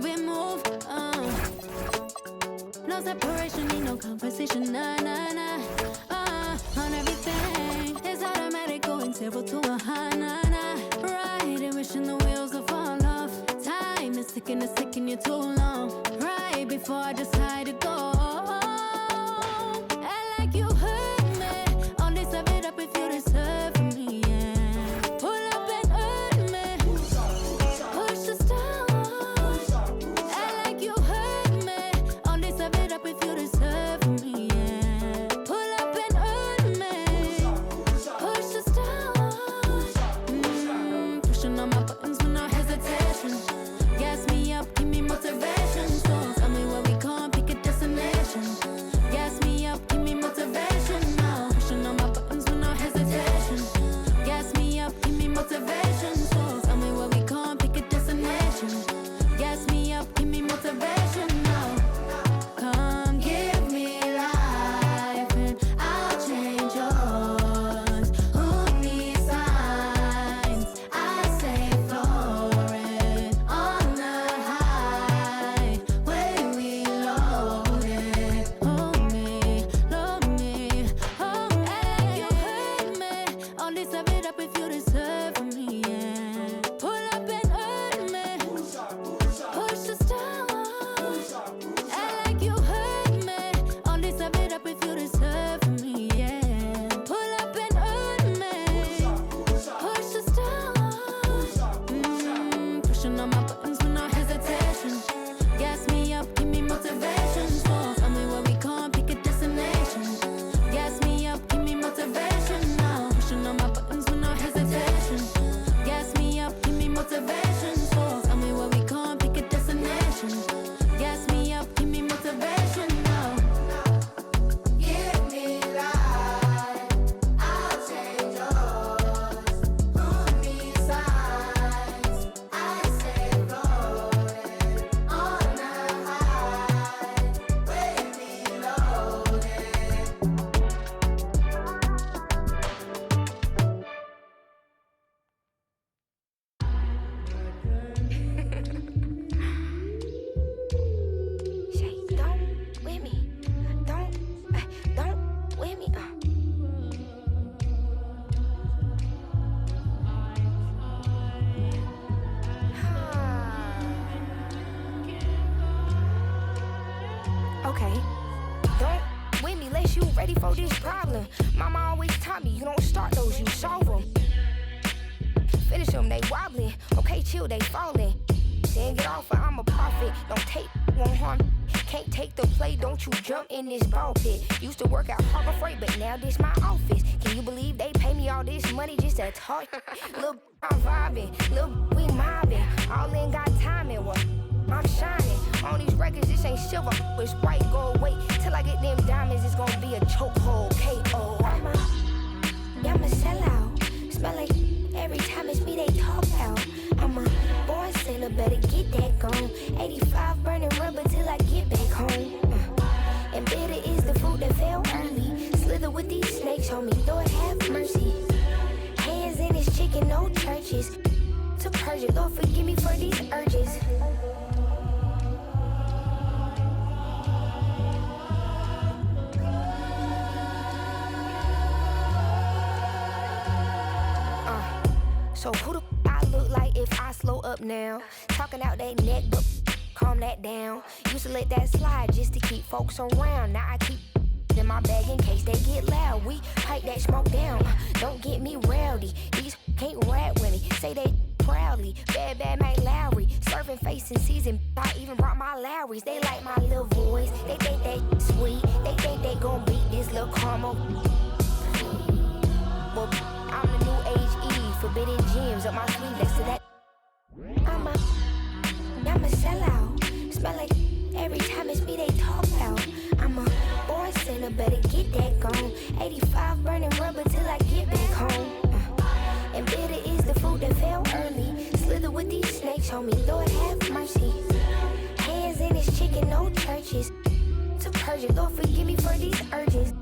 way we move. No separation, need no conversation, nah, nah, nah. On everything, it's automatic, going 0 to 100, nah, nah. Right, and wishing the wheels will fall off. Time is ticking, it's taking you too long. Right before I decide to go. Act like you heard me. Only serve it up if you deserve from me, yeah. Pull up and hurt me. Push the stars. Act like you heard me. Only serve it up if you deserve from me, yeah. Pull up and hurt me. Push the stars. Pushing on my buttons with no hesitation. Gas me up, give me motivation. So tell me where we going, pick a destination. Gas me up, give me motivation now. Pushing on my buttons with no hesitation. Gas me up, give me motivation. So tell me where we going, pick a destination. Gas me up, give me motivation now. Come give me life and I'll change yours. Who needs signs? I say floating on the high when we loaded. Hold me, hold like you hurt me. Only serve it up if you deserve from me, yeah. Pull up and hurt me. Push the stars. Act like you hurt me. Only serve it up if you deserve from me, yeah. Pull up and hurt me. Push the stars. Pushing on my buttons with no hesitation. Gas me up, give me motivation. So tell me where we going, pick a destination. Gas me up, give me motivation now. Pushing on my buttons with no hesitation. Gas me up, give me motivation. So tell me where we going, pick a destination. Gas me up, give me motivation now. Give me life, I'll change yours. Who needs signs? I say floating on the high when we loaded. Shay, don't with me. Don't with me. Okay. Don't with me, less you ready for this problem. Mama always taught me you don't start those, you solve them. Finish them, they wobbling. Okay, chill, they falling. Then get off, I'm a prophet. Don't take, won't harm. Can't take the play, don't you jump in this ball pit. Used to work out Harbor Freight, but now this my office. Can you believe they pay me all this money just to talk? Lil' I'm vibing, lil' we mobbing. All in got timing, what? I'm shining. On these records, this ain't silver, it's white gold. Wait till I get them diamonds, it's gonna be a chokehold. K.O. I'm a sellout. Smell like every time it's me they talk out. I'm a born sinner, better get that gone. 85 burning rubber till I get back home. And bitter is the fruit that fell early. Slither with these snakes on me, Lord have mercy. Hands in his chicken, no churches. To purge it, Lord forgive me for these urges. So who the I look like if I slow up now? Talking out that neck, but calm that down. Used to let that slide just to keep folks around. Now I keep in my bag in case they get loud. We pipe that smoke down. Don't get me rowdy. These can't rap with me. Say they proudly. Bad Mike Lowry. Serving face in season. I even brought my Lowrys. They like my little voice. They think they sweet. They think they gon' beat this little caramel. Well, I'm the new age Eve. Forbidden gems up my sleeve next to that. I'm a sellout. Smell like every time it's me they talk out. I'm a born sinner, better get that gone. 85 burning rubber till I get back home. And bitter is the fruit that fell early. Slither with these snakes on me, Lord have mercy. Hands in his chicken, no churches. To purge it, Lord forgive me for these urges.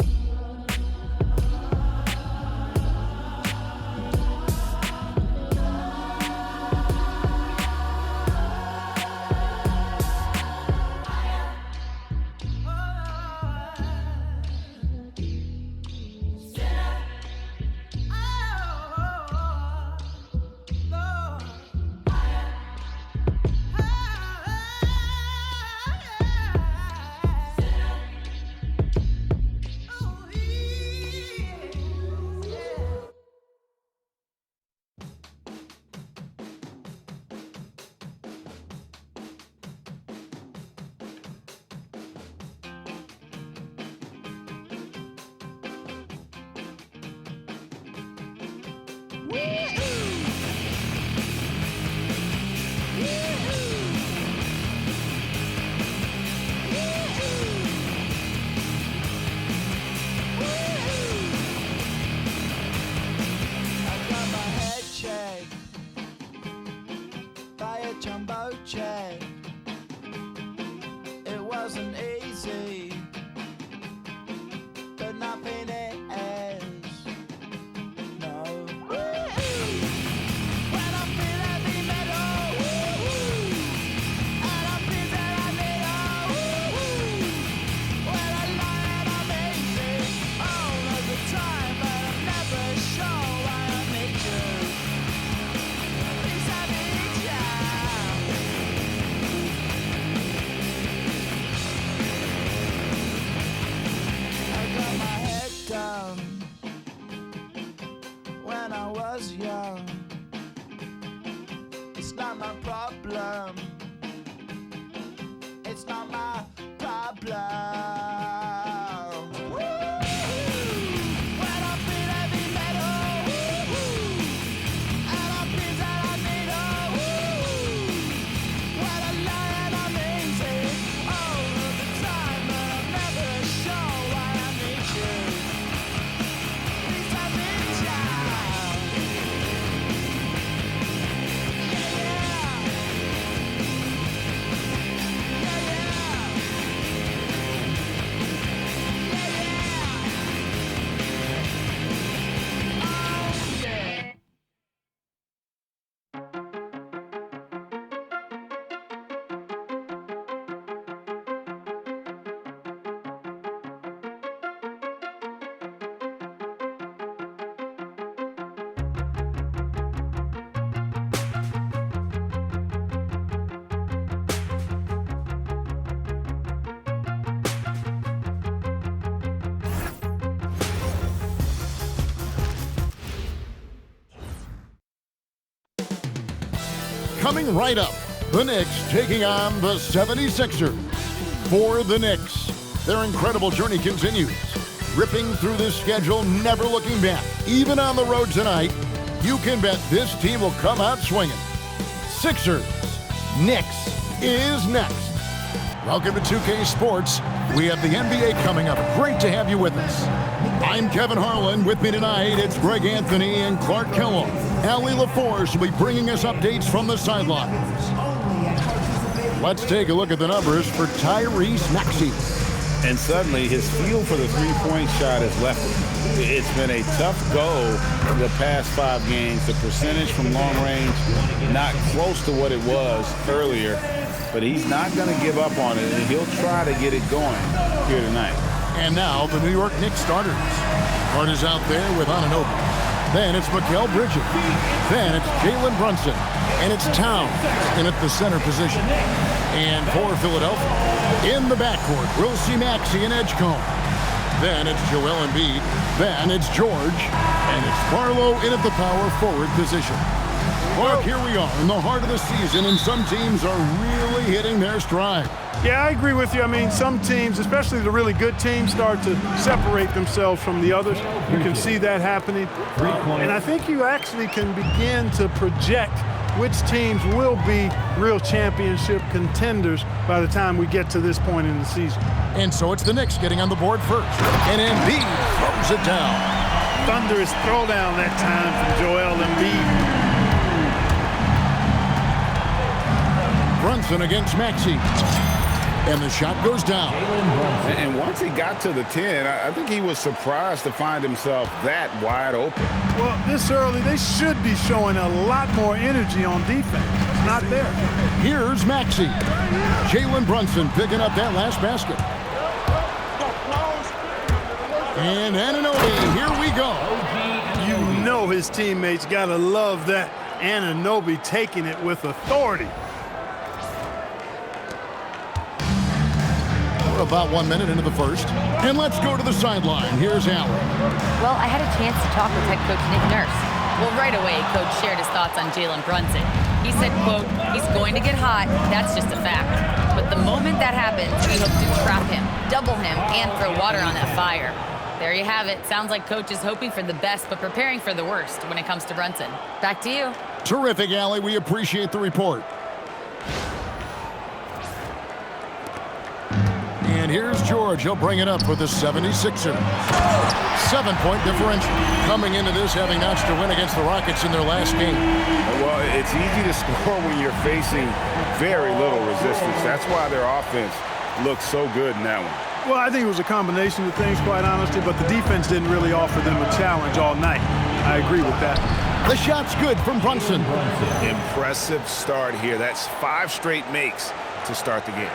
wasn't easy, but nothing is. No. When I feel heavy metal, and I feel that I need when I lie and I'm easy all of the time, but I'm never sure why I need you. Please I need you. I got my head down when I was young. It's not my problem. It's not my problem. When I feel heavy metal, and I feel that I need when I lie and I'm easy all of the time, but I'm never sure why I need you. Please I need you. Coming right up, the Knicks taking on the 76ers. For the Knicks, their incredible journey continues. Ripping through this schedule, never looking back. Even on the road tonight, you can bet this team will come out swinging. Sixers, Knicks is next. Welcome to 2K Sports. We have the NBA coming up. Great to have you with us. I'm Kevin Harlan. With me tonight, it's Greg Anthony and Clark Kellogg. Allie LaForce will be bringing us updates from the sidelines. Let's take a look at the numbers for Tyrese Maxey. And suddenly his feel for the three-point shot has left him. It's been a tough go the past 5 games. The percentage from long range not close to what it was earlier, but he's not going to give up on it, and he'll try to get it going here tonight. And now the New York Knicks starters. Hart is out there with Anunoby. Then it's Mikal Bridges. Then it's Jalen Brunson. And it's Towns in at the center position. And for Philadelphia, in the backcourt, we'll see Maxey and Edgecombe. Then it's Joel Embiid. Then it's George. And it's Barlow in at the power forward position. Mark, here we are in the heart of the season, and some teams are really hitting their stride. Yeah, I agree with you. I mean, some teams, especially the really good teams, start to separate themselves from the others. You can see that happening. And I think you actually can begin to project which teams will be real championship contenders by the time we get to this point in the season. And so it's the Knicks getting on the board first. And Embiid throws it down. Thunderous throwdown that time from Joel Embiid. Brunson against Maxey. And the shot goes down. And once he got to the 10, I think he was surprised to find himself that wide open. Well, this early, they should be showing a lot more energy on defense. It's not there. Here's Maxey. Jalen Brunson picking up that last basket. And Anunoby, here we go. You know his teammates got to love that. Anunoby taking it with authority. We're about 1 minute into the first. And let's go to the sideline. Here's Allen. Well, I had a chance to talk with head coach Nick Nurse. Well, right away, Coach shared his thoughts on Jalen Brunson. He said, quote, he's going to get hot. That's just a fact. But the moment that happens, we hope to trap him, double him, and throw water on that fire. There you have it. Sounds like Coach is hoping for the best, but preparing for the worst when it comes to Brunson. Back to you. Terrific, Allie. We appreciate the report. And here's George. He'll bring it up for the 76ers. 7-point differential. Coming into this, having notched a win against the Rockets in their last game. Well, it's easy to score when you're facing very little resistance. That's why their offense looked so good in that one. Well, I think it was a combination of things, quite honestly, but the defense didn't really offer them a challenge all night. I agree with that. The shot's good from Brunson. Impressive start here. That's 5 straight makes to start the game.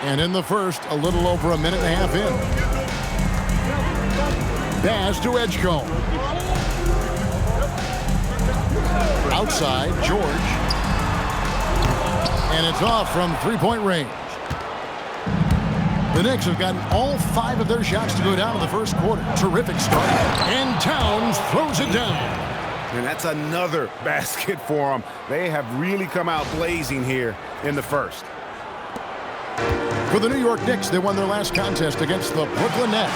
And in the first, a little over a minute and a half in. Pass to Edgecombe. Outside, George. And it's off from three-point range. The Knicks have gotten all 5 of their shots to go down in the first quarter. Terrific start. And Towns throws it down. And that's another basket for them. They have really come out blazing here in the first. For the New York Knicks, they won their last contest against the Brooklyn Nets.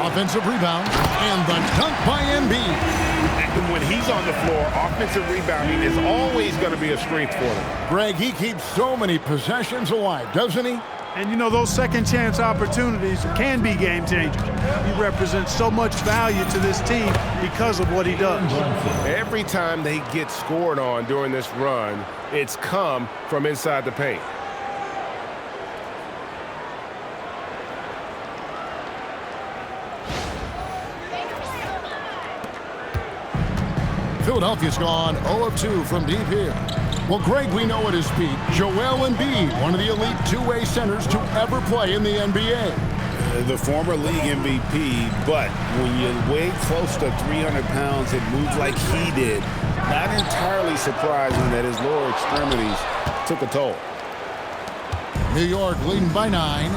Offensive rebound, and the dunk by Embiid. And when he's on the floor, offensive rebounding is always going to be a strength for them. Greg, he keeps so many possessions alive, doesn't he? And, you know, those second-chance opportunities can be game changers. He represents so much value to this team because of what he does. Every time they get scored on during this run, it's come from inside the paint. Philadelphia's gone 0 of 2 from deep here. Well, Greg, we know at his peak, Joel Embiid, one of the elite two-way centers to ever play in the NBA. The former league MVP, but when you weigh close to 300 pounds and move like he did, not entirely surprising that his lower extremities took a toll. New York leading by 9.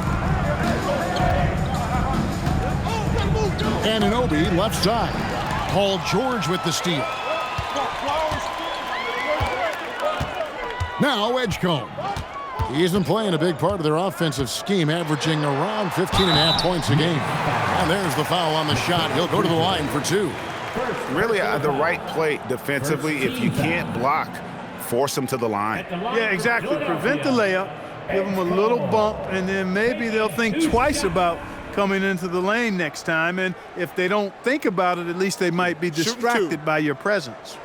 Anunoby left side. Paul George with the steal. Now Edgecombe. He isn't playing a big part of their offensive scheme, averaging around 15.5 points a game. And there's the foul on the shot. He'll go to the line for 2. Really the right play defensively. If you can't block, force them to the line. Yeah, exactly. Prevent the layup, give them a little bump, and then maybe they'll think twice about coming into the lane next time. And if they don't think about it, at least they might be distracted by your presence.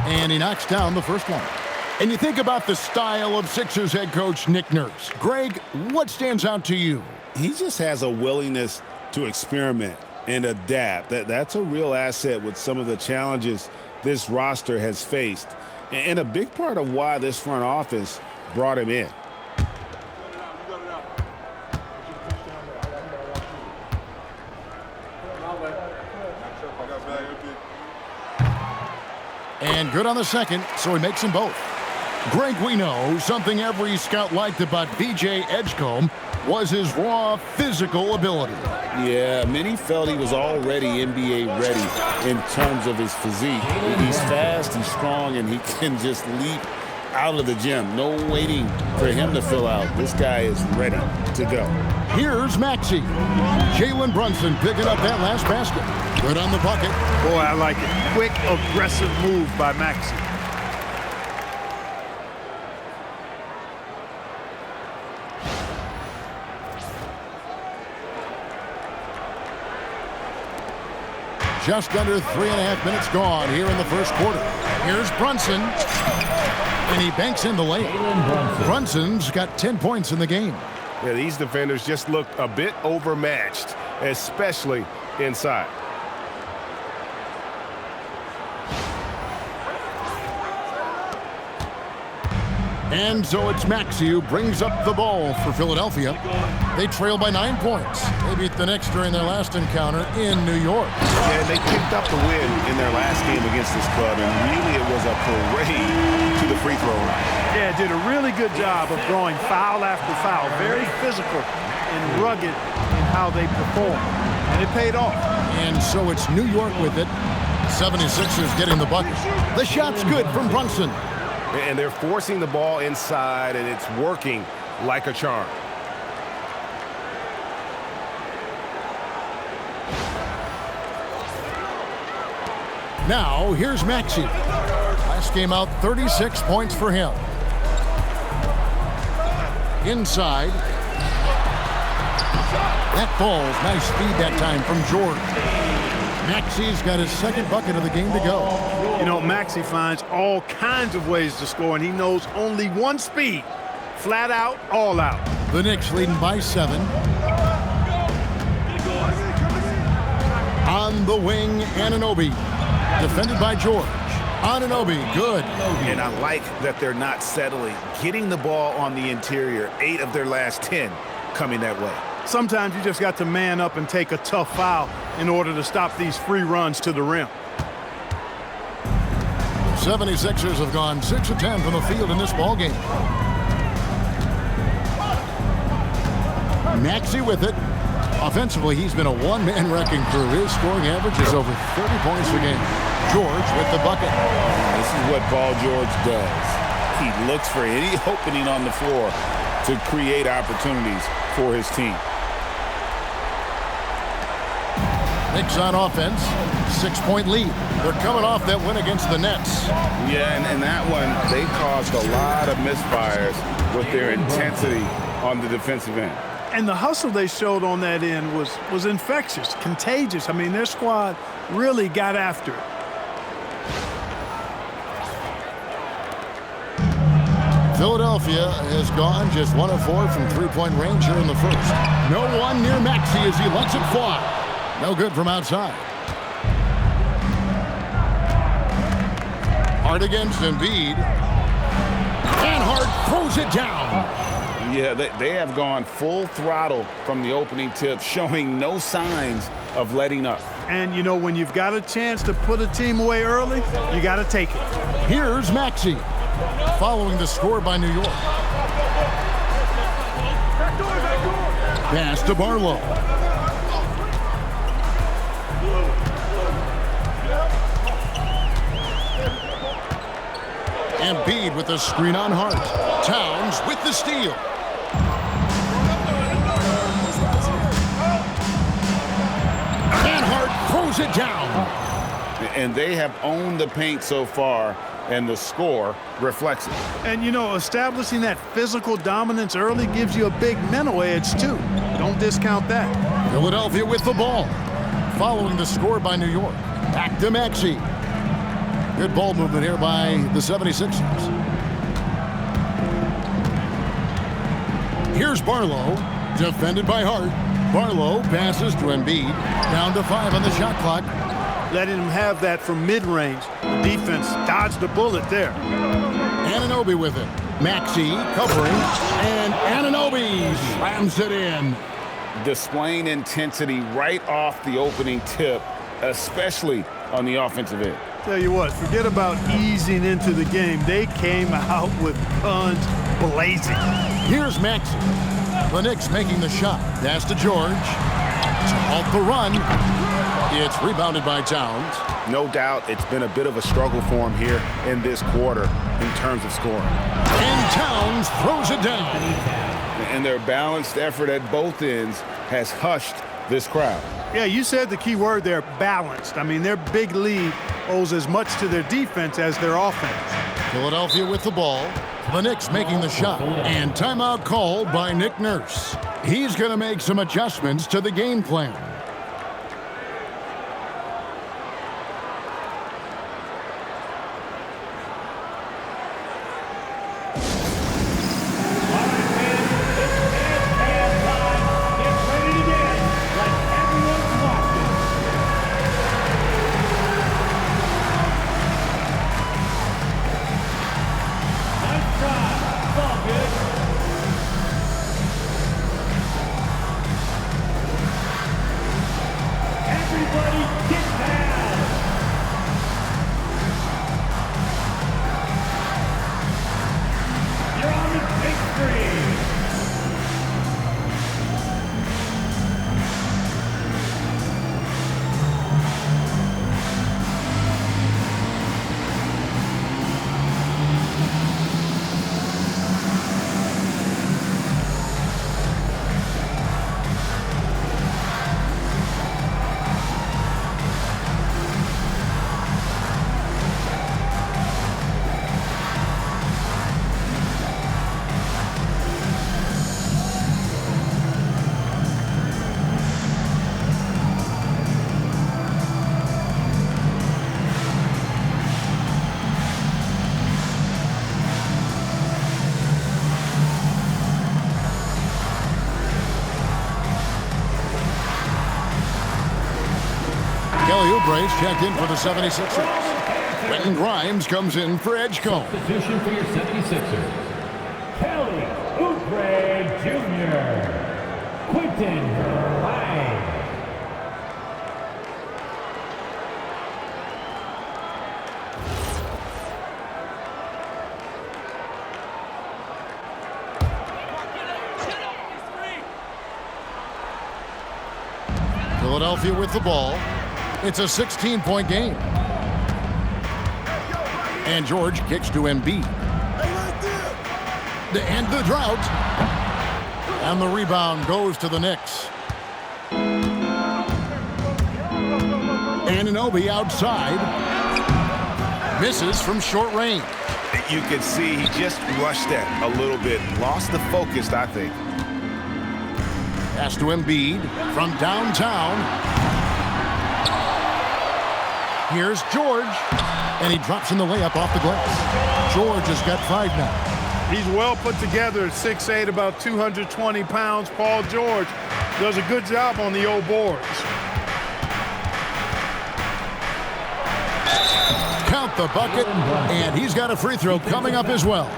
And he knocks down the first one. And you think about the style of Sixers head coach Nick Nurse. Greg, what stands out to you? He just has a willingness to experiment and adapt. That's a real asset with some of the challenges this roster has faced. And a big part of why this front office brought him in. And good on the second, so he makes them both. Greg, we know something every scout liked about VJ Edgecombe was his raw physical ability. Yeah, many felt he was already NBA ready in terms of his physique. He's fast, he's strong, and he can just leap out of the gym. No waiting for him to fill out. This guy is ready to go. Here's Maxey. Jalen Brunson picking up that last basket. Good on the bucket. Boy, I like it. Quick, aggressive move by Maxey. Just under 3.5 minutes gone here in the first quarter. Here's Brunson. And he banks in the lane. Brunson's got 10 points in the game. Yeah, these defenders just looked a bit overmatched, especially inside. And so it's Maxey who brings up the ball for Philadelphia. They trail by 9 points. They beat the Knicks during their last encounter in New York. Yeah, they picked up the win in their last game against this club, and really it was a parade to the free throw line. Yeah, did a really good job of drawing foul after foul. Very physical and rugged in how they perform. And it paid off. And so it's New York with it. 76ers getting the bucket. The shot's good from Brunson. And they're forcing the ball inside, and it's working like a charm. Now, here's Maxey. Last game out, 36 points for him. Inside. That ball's nice speed that time from George. Maxey's got his second bucket of the game to go. You know, Maxey finds all kinds of ways to score, and he knows only one speed. Flat out, all out. The Knicks leading by 7. On the wing, Anunoby. Defended by George. Anunoby, good. And I like that they're not settling. Getting the ball on the interior, 8 of their last 10 coming that way. Sometimes you just got to man up and take a tough foul in order to stop these free runs to the rim. 76ers have gone 6 of 10 from the field in this ballgame. Maxey with it. Offensively, he's been a one-man wrecking crew. His scoring average is over 30 points a game. George with the bucket. This is what Paul George does. He looks for any opening on the floor to create opportunities for his team. Knicks on offense, 6-point lead. They're coming off that win against the Nets. Yeah, and that one, they caused a lot of misfires with their intensity on the defensive end. And the hustle they showed on that end was infectious, contagious. I mean, their squad really got after it. Philadelphia has gone just 1 of 4 from three-point range here in the first. No one near Maxey as he lets it fly. No good from outside. Hard against Embiid. And Hart throws it down. Yeah, they have gone full throttle from the opening tip, showing no signs of letting up. And, you know, when you've got a chance to put a team away early, you got to take it. Here's Maxey, following the score by New York. Pass to Barlow. Embiid with the screen on Hart. Towns with the steal. And Hart throws it down. And they have owned the paint so far, and the score reflects it. And, you know, establishing that physical dominance early gives you a big mental edge, too. Don't discount that. Philadelphia with the ball. Following the score by New York. Back to Maxey. Good ball movement here by the 76ers. Here's Barlow, defended by Hart. Barlow passes to Embiid. Down to 5 on the shot clock. Letting him have that from mid-range. The defense dodged a bullet there. Anunoby with it. Maxey covering, and Anunoby slams it in. Displaying intensity right off the opening tip, especially on the offensive end. Tell you what, forget about easing into the game. They came out with guns blazing. Here's Maxey. The Knicks making the shot. Pass to George. To halt the run. It's rebounded by Towns. No doubt it's been a bit of a struggle for him here in this quarter in terms of scoring. And Towns throws it down. And their balanced effort at both ends has hushed this crowd. Yeah, you said the key word there, balanced. I mean, their big lead owes as much to their defense as their offense. Philadelphia with the ball. The Knicks making the shot. And timeout called by Nick Nurse. He's going to make some adjustments to the game plan. Brace checked in for the 76ers. Quentin Grimes comes in for Edgecombe. Substitution for your 76ers. Kelly Oubre Jr. Quentin Grimes. Philadelphia with the ball. It's a 16-point game. And George kicks to Embiid. To end the drought. And the rebound goes to the Knicks. Anunoby outside. Misses from short range. You can see he just rushed that a little bit. Lost the focus, I think. Pass to Embiid from downtown. Here's George. And he drops in the layup off the glass. George has got 5 now. He's well put together at 6'8", about 220 pounds. Paul George does a good job on the old boards. Count the bucket. And he's got a free throw coming up as well.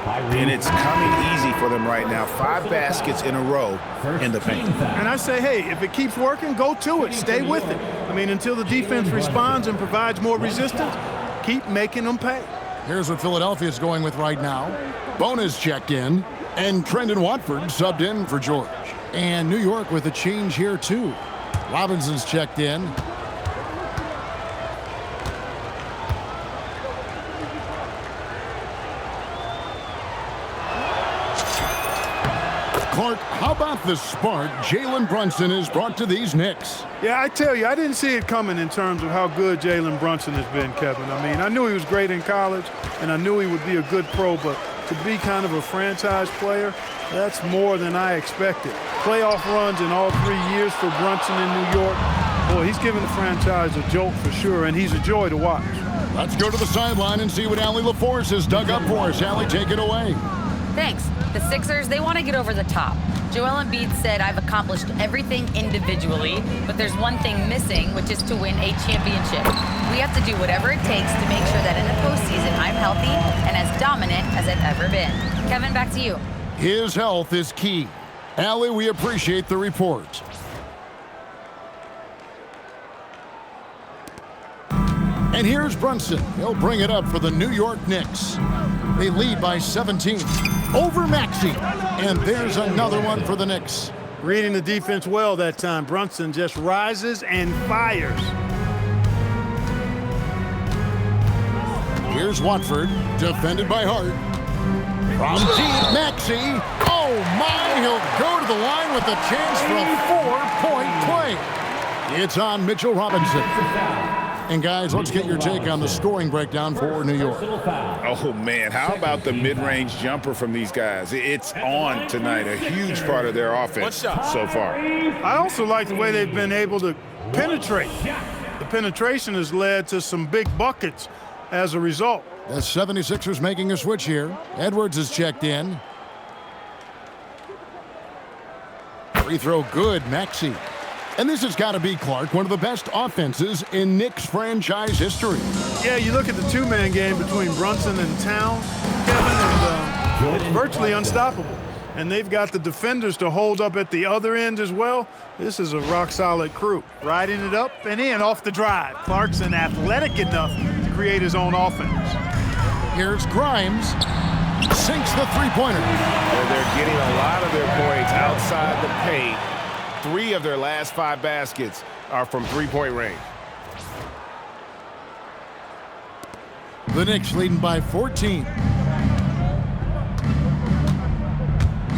And it's coming easy for them right now. 5 baskets in a row in the paint. And I say, hey, if it keeps working, go to it. Stay with it. I mean, until the defense responds and provides more resistance, keep making them pay. Here's what Philadelphia's going with right now. Bona's checked in, and Trendon Watford subbed in for George. And New York with a change here, too. Robinson's checked in. Clark, how about the spark Jalen Brunson has brought to these Knicks? Yeah, I tell you, I didn't see it coming in terms of how good Jalen Brunson has been, Kevin. I mean, I knew he was great in college, and I knew he would be a good pro, but to be kind of a franchise player, that's more than I expected. Playoff runs in all 3 years for Brunson in New York. Boy, he's given the franchise a jolt for sure, and he's a joy to watch. Let's go to the sideline and see what Allie LaForce has dug up for us. Allie, take it away. Thanks. The Sixers, they want to get over the top. Joel Embiid said, I've accomplished everything individually, but there's one thing missing, which is to win a championship. We have to do whatever it takes to make sure that in the postseason I'm healthy and as dominant as I've ever been. Kevin, back to you. His health is key. Allie, we appreciate the report. And here's Brunson. He'll bring it up for the New York Knicks. They lead by 17 over Maxey. And there's another one for the Knicks. Reading the defense well that time. Brunson just rises and fires. Here's Watford, defended by Hart. From deep, Maxey. Oh, my, he'll go to the line with a chance for a 4-point play. It's on Mitchell Robinson. And, guys, let's get your take on the scoring breakdown for New York. Oh, man, how about the mid-range jumper from these guys? It's on tonight, a huge part of their offense so far. I also like the way they've been able to penetrate. The penetration has led to some big buckets as a result. The 76ers making a switch here. Edwards is checked in. Free throw good, Maxey. And this has got to be, Clark, one of the best offenses in Knicks franchise history. Yeah, you look at the two-man game between Brunson and Town, Kevin, and it's virtually unstoppable. And they've got the defenders to hold up at the other end as well. This is a rock-solid crew. Riding it up and in off the drive. Clarkson athletic enough to create his own offense. Here's Grimes. Sinks the three-pointer. They're getting a lot of their points outside the paint. 3 of their last 5 baskets are from three-point range. The Knicks leading by 14.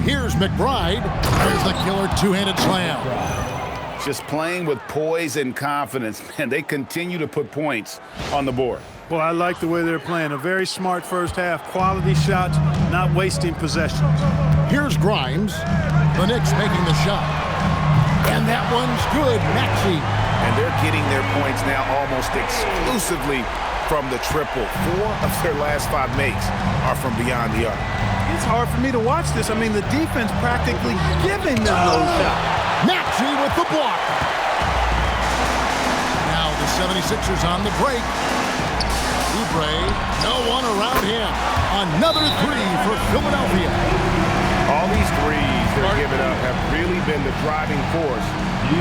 Here's McBride. There's the killer two-handed slam. Just playing with poise and confidence. Man, they continue to put points on the board. Well, I like the way they're playing. A very smart first half. Quality shots, not wasting possessions. Here's Grimes. The Knicks making the shot. And that one's good, Maxey. And they're getting their points now almost exclusively from the triple. 4 of their last 5 makes are from beyond the arc. It's hard for me to watch this. I mean, the defense practically giving them those shots. Maxey with the block. Now the 76ers on the break. Oubre, no one around him. Another three for Philadelphia. All these threes they're giving up have really been the driving force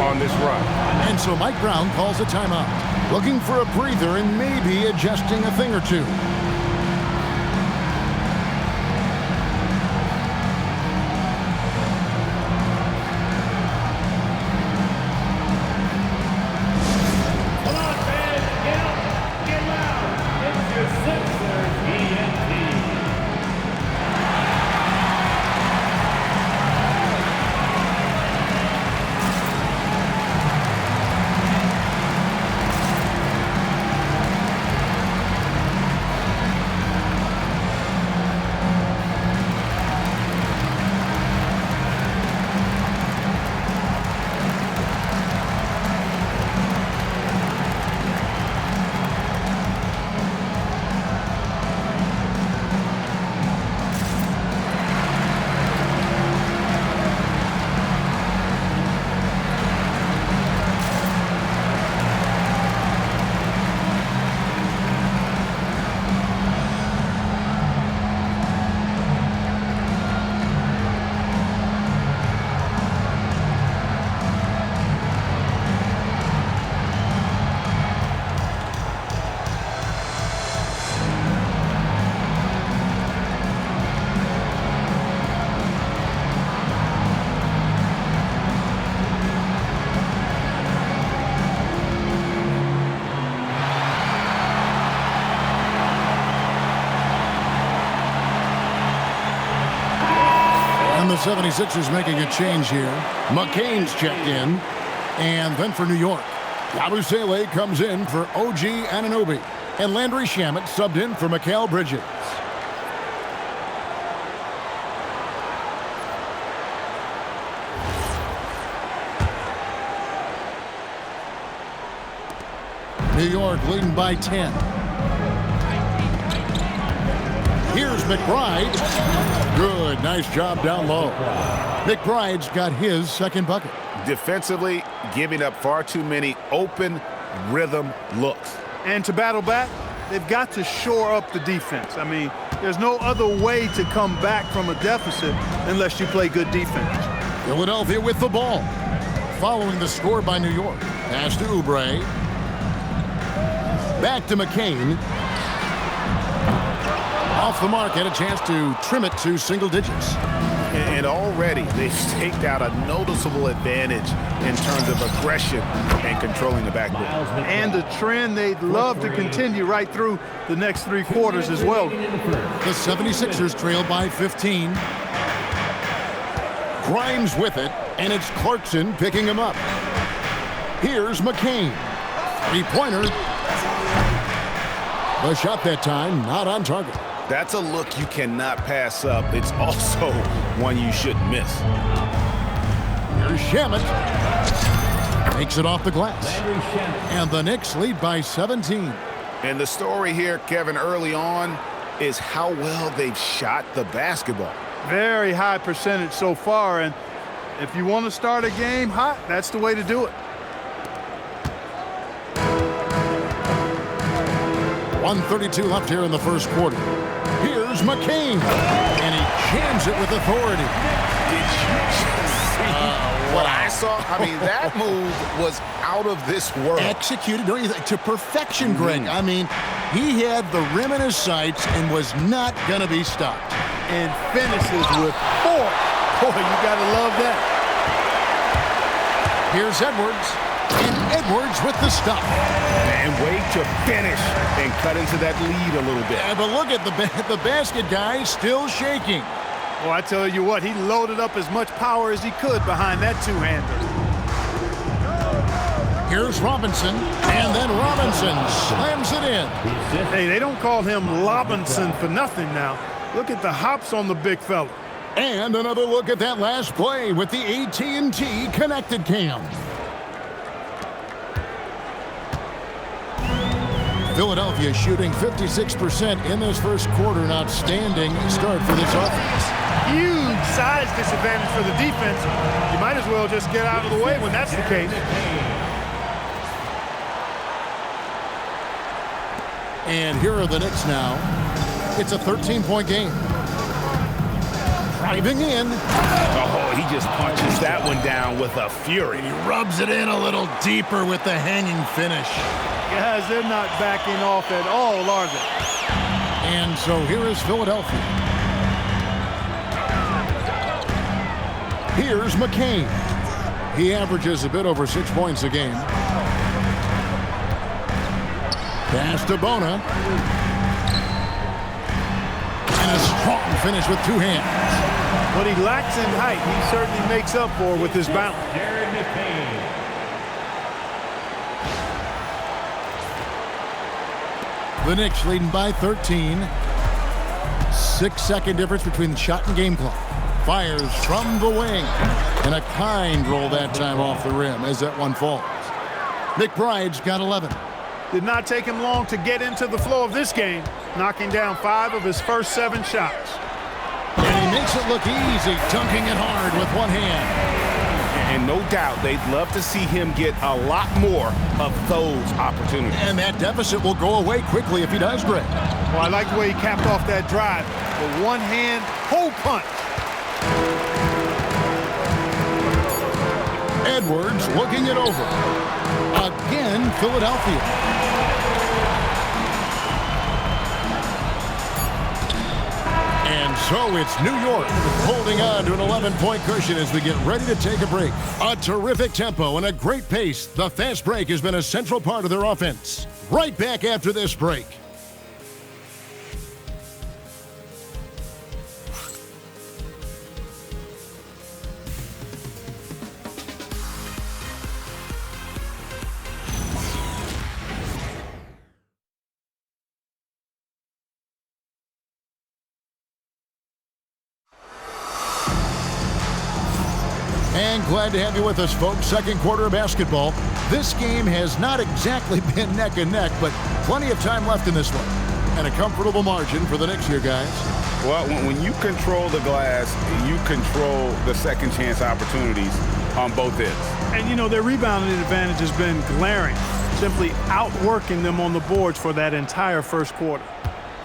on this run. And so Mike Brown calls a timeout, looking for a breather and maybe adjusting a thing or two. The 76ers making a change here. McCain's checked in. And then for New York, Yabusele comes in for OG Anunoby. And Landry Shamet subbed in for Mikal Bridges. New York leading by 10. Here's McBride. Good, nice job down low. McBride's got his second bucket. Defensively, giving up far too many open rhythm looks. And to battle back, they've got to shore up the defense. I mean, there's no other way to come back from a deficit unless you play good defense. Philadelphia with the ball. Following the score by New York. Pass to Oubre. Back to McCain. Off the mark, had a chance to trim it to single digits. And already they've staked out a noticeable advantage in terms of aggression and controlling the backboard. And a trend they'd love to continue right through the next three quarters as well. The 76ers trail by 15. Grimes with it, and it's Clarkson picking him up. Here's McCain. Three-pointer. The shot that time, not on target. That's a look you cannot pass up. It's also one you shouldn't miss. Here's Shamet. Takes it off the glass. And the Knicks lead by 17. And the story here, Kevin, early on is how well they've shot the basketball. Very high percentage so far, and if you want to start a game hot, that's the way to do it. 1:32 left here in the first quarter. Here's McCain, and he jams it with authority. Did you just see what I saw? I mean, that move was out of this world. Executed, don't you think, to perfection, Greg. I mean, he had the rim in his sights and was not going to be stopped. And finishes with 4. Boy, you got to love that. Here's Edwards, and Edwards with the stop. And wait to finish and cut into that lead a little bit. Yeah, but look at the basket guy still shaking. Well, I tell you what, he loaded up as much power as he could behind that two-hander. Here's Robinson, and then Robinson slams it in. Hey, they don't call him Lobinson for nothing now. Look at the hops on the big fella. And another look at that last play with the AT&T connected cam. Philadelphia shooting 56% in this first quarter. An outstanding start for this offense. Huge size disadvantage for the defense. You might as well just get out of the way when that's the case. And here are the Knicks now. It's a 13-point game. Driving in. Oh, he just punches that one down with a fury. He rubs it in a little deeper with the hanging finish. Guys, they're not backing off at all, are they? And so here is Philadelphia. Here's McCain. He averages a bit over 6 points a game. Pass to Bona. And a strong finish with 2 hands. What he lacks in height, he certainly makes up for with his bounce. The Knicks leading by 13. 6-second difference between the shot and game clock. Fires from the wing. And a kind roll that time off the rim as that one falls. McBride's got 11. Did not take him long to get into the flow of this game, knocking down 5 of his first 7 shots. And he makes it look easy, dunking it hard with one hand. And no doubt they'd love to see him get a lot more of those opportunities. And that deficit will go away quickly if he does, Greg. Well, I like the way he capped off that drive. The one-hand hole punch. Edwards looking it over. Again, Philadelphia. And so it's New York holding on to an 11-point cushion as we get ready to take a break. A terrific tempo and a great pace. The fast break has been a central part of their offense. Right back after this break. And glad to have you with us, folks. Second quarter of basketball. This game has not exactly been neck and neck, but plenty of time left in this one. And a comfortable margin for the Knicks here, guys. Well, when you control the glass, you control the second chance opportunities on both ends. And, you know, their rebounding advantage has been glaring, simply outworking them on the boards for that entire first quarter.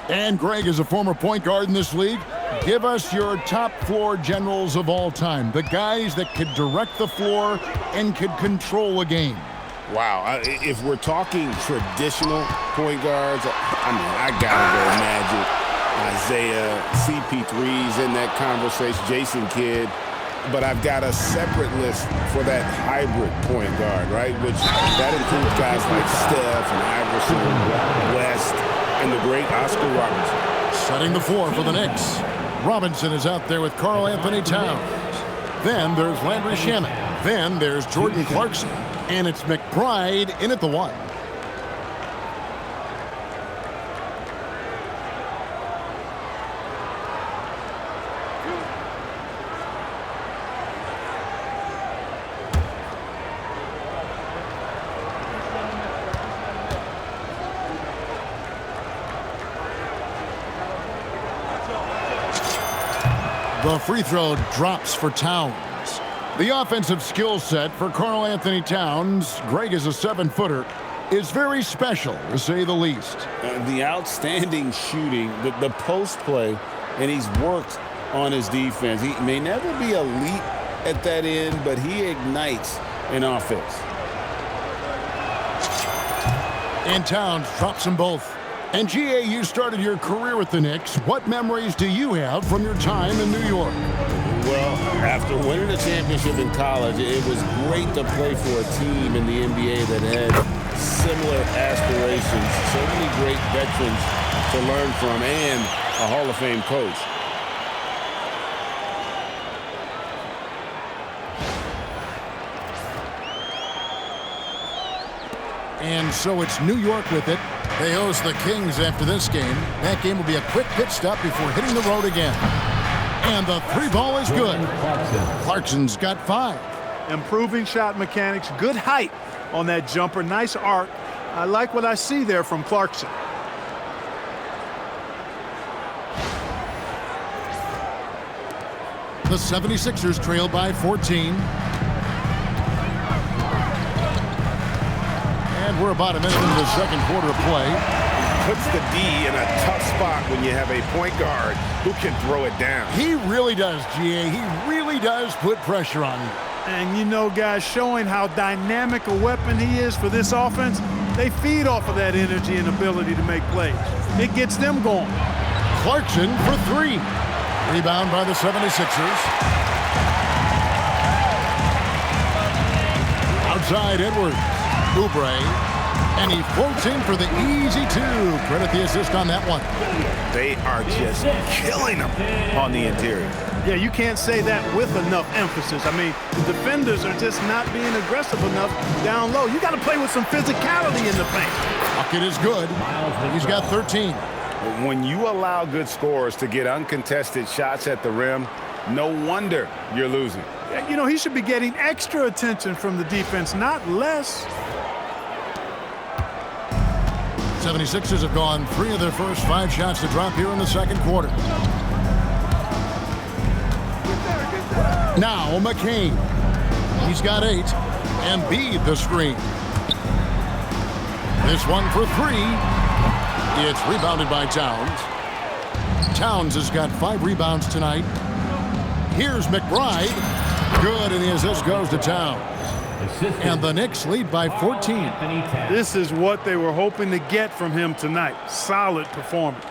And Greg is a former point guard in this league. Give us your top floor generals of all time, the guys that could direct the floor and could control a game. Wow, if we're talking traditional point guards, I mean, I gotta go Magic, Isaiah, CP3's in that conversation, Jason Kidd, but I've got a separate list for that hybrid point guard, right? Which that includes guys like Steph and Iverson, West, and the great Oscar Robertson. Setting the floor for the Knicks. Robinson is out there with Karl Anthony Towns. Then there's Landry Shamet. Then there's Jordan Clarkson. And it's McBride in at the 1. The free throw drops for Towns. The offensive skill set for Karl Anthony Towns, Greg is a 7-footer, is very special, to say the least. The outstanding shooting, the post play, and he's worked on his defense. He may never be elite at that end, but he ignites an offense. And Towns drops them both. And G.A., you started your career with the Knicks. What memories do you have from your time in New York? Well, after winning a championship in college, it was great to play for a team in the NBA that had similar aspirations. So many great veterans to learn from and a Hall of Fame coach. And so it's New York with it. They host the Kings after this game. That game will be a quick pit stop before hitting the road again. And the 3-ball is good. Clarkson's got 5. Improving shot mechanics, good height on that jumper, nice arc. I like what I see there from Clarkson. The 76ers trail by 14. And we're about a minute into the second quarter of play. puts the D in a tough spot when you have a point guard who can throw it down. He really does, GA. He really does put pressure on you. And you know, guys, showing how dynamic a weapon he is for this offense, they feed off of that energy and ability to make plays. It gets them going. Clarkson for three. Rebound by the 76ers. Outside Edwards. Oubre. And he floats in for the easy two. Credit the assist on that one. They are just killing them on the interior. Yeah, you can't say that with enough emphasis. I mean, the defenders are just not being aggressive enough down low. You got to play with some physicality in the paint. Bucket is good. He's got 13. When you allow good scorers to get uncontested shots at the rim, no wonder you're losing. You know, he should be getting extra attention from the defense, not less. 76ers have gone 3 of their first 5 shots to drop here in the second quarter. Now McCain. He's got 8. Embiid the screen. This one for 3. It's rebounded by Towns. Towns has got 5 rebounds tonight. Here's McBride. Good, and the assist goes to Towns. And the Knicks lead by 14. This is what they were hoping to get from him tonight. Solid performance.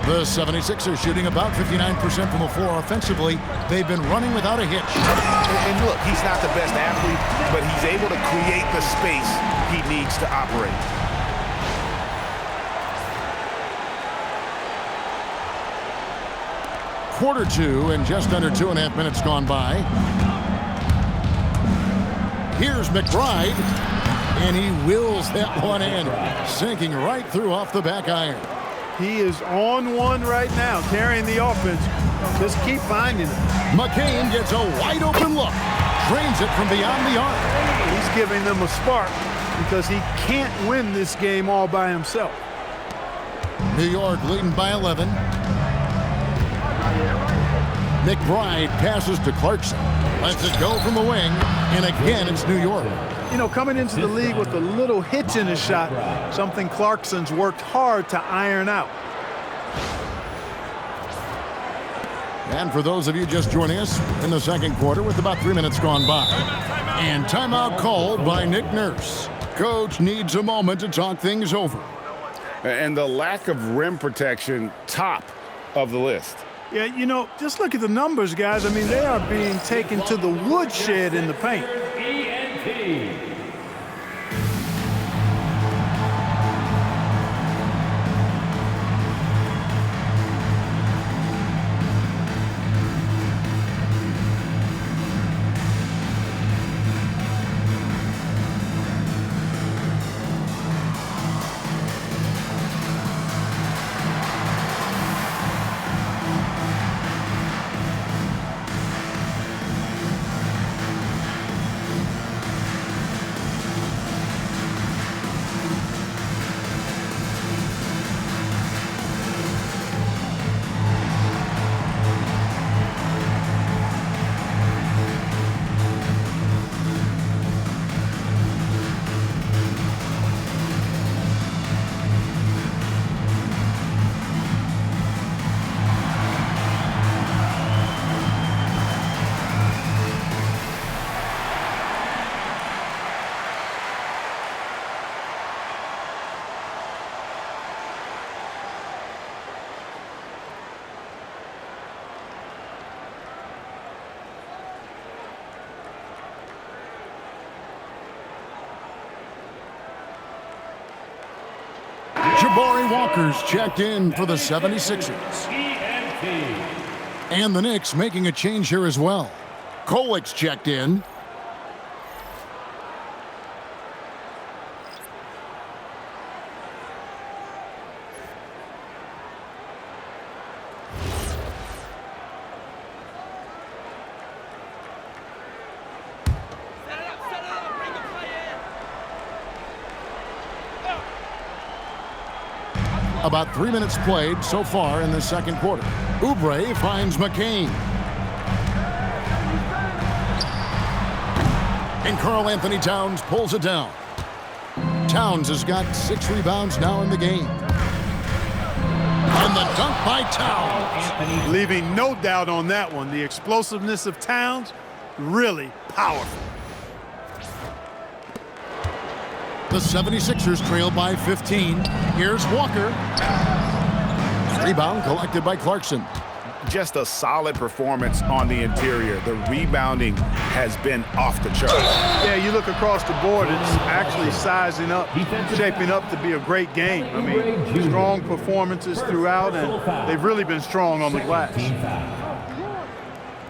The 76ers shooting about 59% from the floor offensively. They've been running without a hitch. And look, he's not the best athlete, but he's able to create the space he needs to operate. Quarter 2 and just under 2.5 minutes gone by. Here's McBride, and he wills that one in, sinking right through off the back iron. He is on one right now, carrying the offense. Just keep finding it. McCain gets a wide open look, drains it from beyond the arc. He's giving them a spark because he can't win this game all by himself. New York leading by 11. McBride passes to Clarkson. Lets it go from the wing, and again it's New York. You know, coming into the league with a little hitch in his shot, something Clarkson's worked hard to iron out. And for those of you just joining us in the second quarter with about 3 minutes gone by. And timeout called by Nick Nurse. Coach needs a moment to talk things over. And the lack of rim protection, top of the list. Yeah, you know, just look at the numbers, guys. I mean, they are being taken to the woodshed in the paint. Jabari Walker's checked in for the 76ers. And the Knicks making a change here as well. Kolik's checked in. About 3 minutes played so far in the second quarter. Oubre finds McCain. And Karl Anthony Towns pulls it down. Towns has got 6 rebounds now in the game. And the dunk by Towns. Leaving no doubt on that one. The explosiveness of Towns, really powerful. The 76ers trail by 15. Here's Walker. Rebound collected by Clarkson. Just a solid performance on the interior. The rebounding has been off the charts. Yeah, you look across the board, it's actually sizing up, shaping up to be a great game. I mean, strong performances throughout, and they've really been strong on the glass.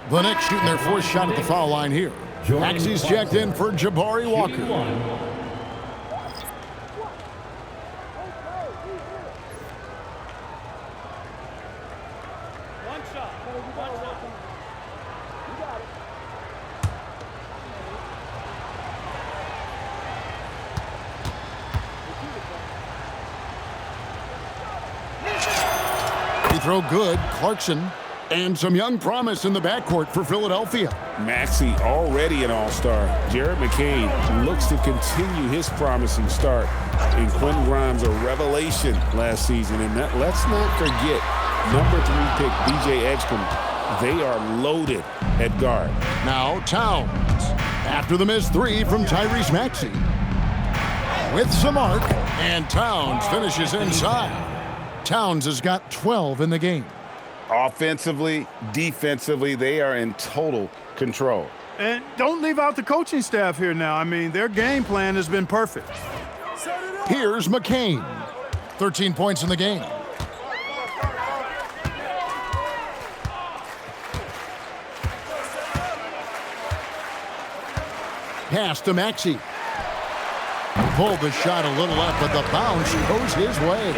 The Knicks shooting their 4th shot at the foul line here. Maxey's checked in for Jabari Walker. Throw good, Clarkson, and some young promise in the backcourt for Philadelphia. Maxey already an all-star. Jared McCain looks to continue his promising start. And Quentin Grimes, a revelation last season. And let's not forget, number 3 pick DJ Edgecombe. They are loaded at guard. Now Towns, after the missed 3 from Tyrese Maxey. With some arc, and Towns finishes inside. Towns has got 12 in the game. Offensively, defensively, they are in total control. And don't leave out the coaching staff here now. I mean, their game plan has been perfect. Here's McCain. 13 points in the game. Pass to Maxey. Pulled the shot a little up, but the bounce goes his way.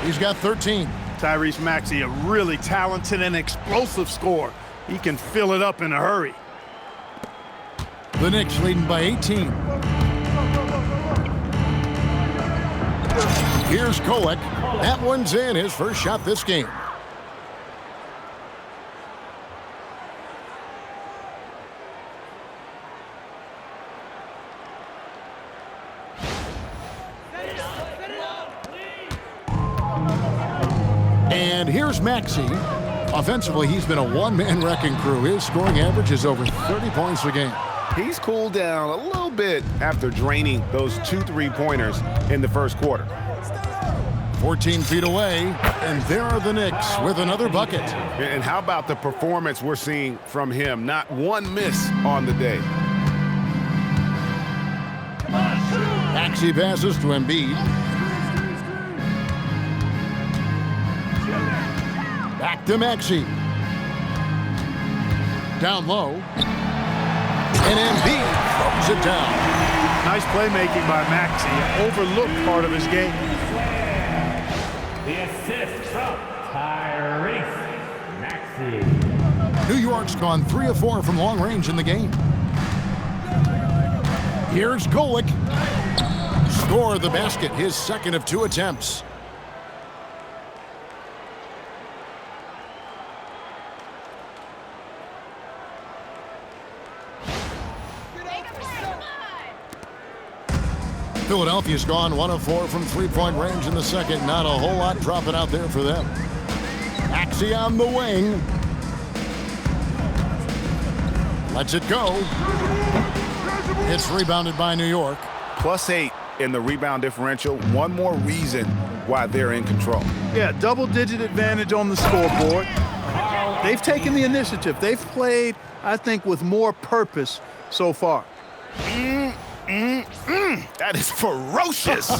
He's got 13. Tyrese Maxey, a really talented and explosive scorer. He can fill it up in a hurry. The Knicks leading by 18. Here's Kolek. That one's in, his first shot this game. And here's Maxey. Offensively, he's been a one-man wrecking crew. His scoring average is over 30 points a game. He's cooled down a little bit after draining those 2 3-pointers in the first quarter. 14 feet away, and there are the Knicks with another bucket. And how about the performance we're seeing from him? Not one miss on the day. Maxey passes to Embiid. Back to Maxey. Down low. And Embiid throws it down. Nice playmaking by Maxey, an overlooked part of his game. The assist from Tyrese Maxey. New York's gone 3 of 4 from long range in the game. Here's Golick. Score the basket, his second of 2 attempts. Philadelphia's gone 1 of 4 from 3-point range in the second. Not a whole lot dropping out there for them. Maxey on the wing. Lets it go. It's rebounded by New York. +8 in the rebound differential. One more reason why they're in control. Yeah, double-digit advantage on the scoreboard. They've taken the initiative. They've played, I think, with more purpose so far. That is ferocious.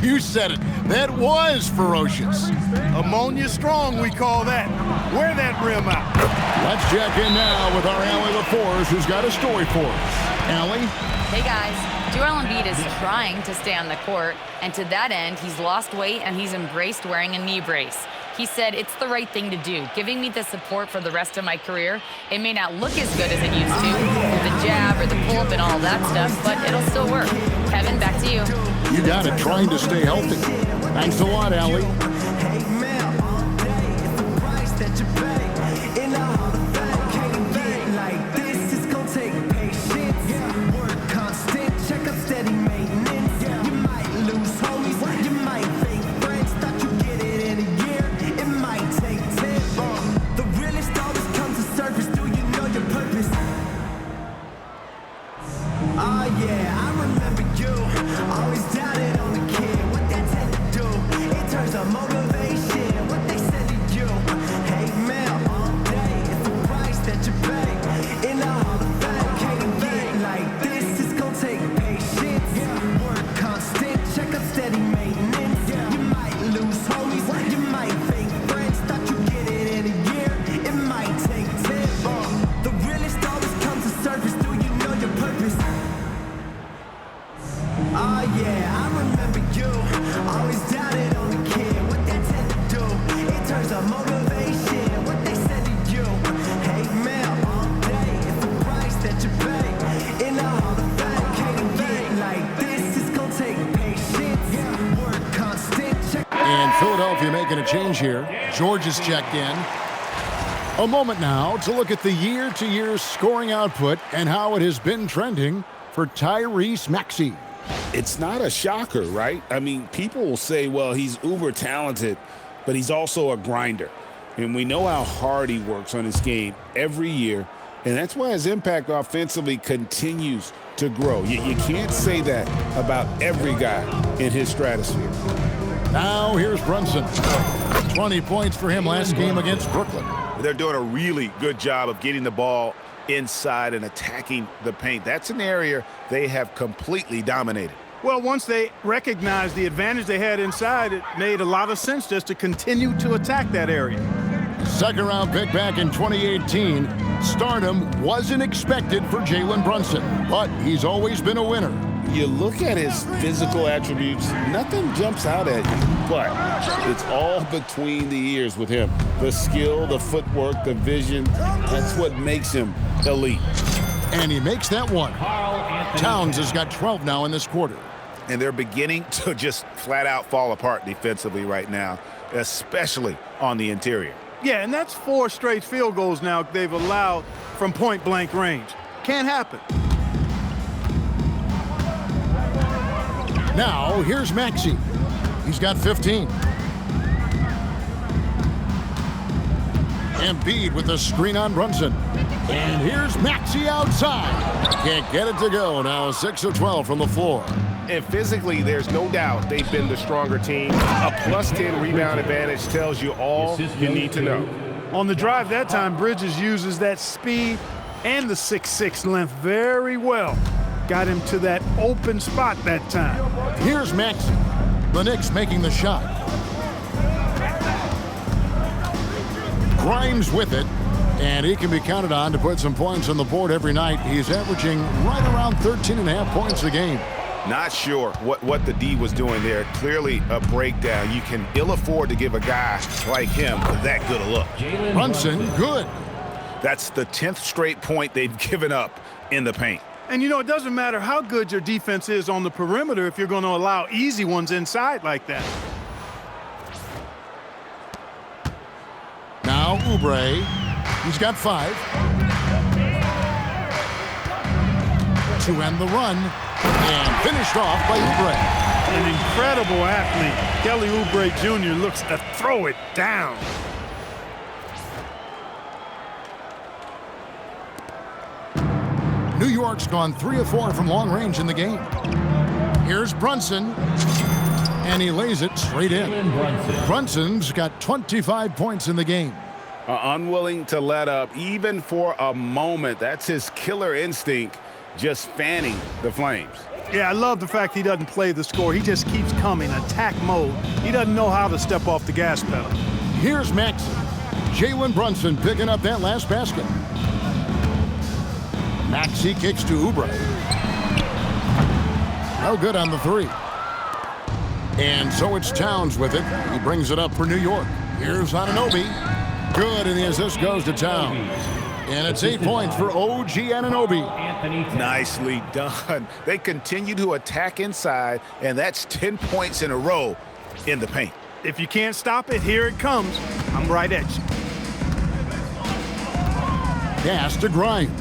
You said it. That was ferocious. Ammonia strong, we call that. Wear that rim out. Let's check in now with our Allie LaForce, who's got a story for us. Allie? Hey guys, Joel Embiid is trying to stay on the court, and to that end, he's lost weight and he's embraced wearing a knee brace. He said, it's the right thing to do, giving me the support for the rest of my career. It may not look as good as it used to, with the jab or the pull-up and all that stuff, but it'll still work. Kevin, back to you. You got it, trying to stay healthy. Thanks a lot, Allie. And Philadelphia making a change here. George is checked in. A moment now to look at the year-to-year scoring output and how it has been trending for Tyrese Maxey. It's not a shocker, right? I mean, people will say, well, he's uber talented, but he's also a grinder. And we know how hard he works on his game every year, and that's why his impact offensively continues to grow. You can't say that about every guy in his stratosphere. Now here's Brunson. 20 points for him last game against Brooklyn. They're doing a really good job of getting the ball inside and attacking the paint. That's an area they have completely dominated. Well, once they recognized the advantage they had inside, it made a lot of sense just to continue to attack that area. Second round pick back in 2018. Stardom wasn't expected for Jalen Brunson, but he's always been a winner. You look at his physical attributes, nothing jumps out at you, but it's all between the ears with him. The skill, the footwork, the vision, that's what makes him elite. And he makes that one. Towns has got 12 now in this quarter. And they're beginning to just flat out fall apart defensively right now, especially on the interior. Yeah, and that's 4 straight field goals now they've allowed from point-blank range. Can't happen. Now, here's Maxey. He's got 15. Embiid with the screen on Brunson. And here's Maxey outside. Can't get it to go. Now 6 of 12 from the floor. And physically, there's no doubt they've been the stronger team. A +10 rebound advantage tells you all you need to know. On the drive that time, Bridges uses that speed and the 6'6" length very well. Got him to that open spot that time. Here's Maxey. The Knicks making the shot. Grimes with it, and he can be counted on to put some points on the board every night. He's averaging right around 13.5 points a game. Not sure what the D was doing there. Clearly a breakdown. You can ill afford to give a guy like him that good a look. Brunson, good. That's the 10th straight point they've given up in the paint. And, you know, it doesn't matter how good your defense is on the perimeter if you're going to allow easy ones inside like that. Now Oubre. He's got 5. To end the run. And finished off by Oubre. An incredible athlete. Kelly Oubre Jr. looks to throw it down. New York's gone 3 of 4 from long range in the game. Here's Brunson. And he lays it straight in. Brunson's got 25 points in the game. Unwilling to let up even for a moment. That's his killer instinct, just fanning the flames. Yeah, I love the fact he doesn't play the score. He just keeps coming, attack mode. He doesn't know how to step off the gas pedal. Here's Maxey. Jalen Brunson picking up that last basket. Maxey kicks to Oubre. No good on the 3. And so it's Towns with it. He brings it up for New York. Here's Anunoby. Good, and the assist goes to Towns. And it's 8 points for OG Anunoby. Nicely done. They continue to attack inside, and that's 10 points in a row in the paint. If you can't stop it, here it comes. I'm right at you. Pass to Grimes.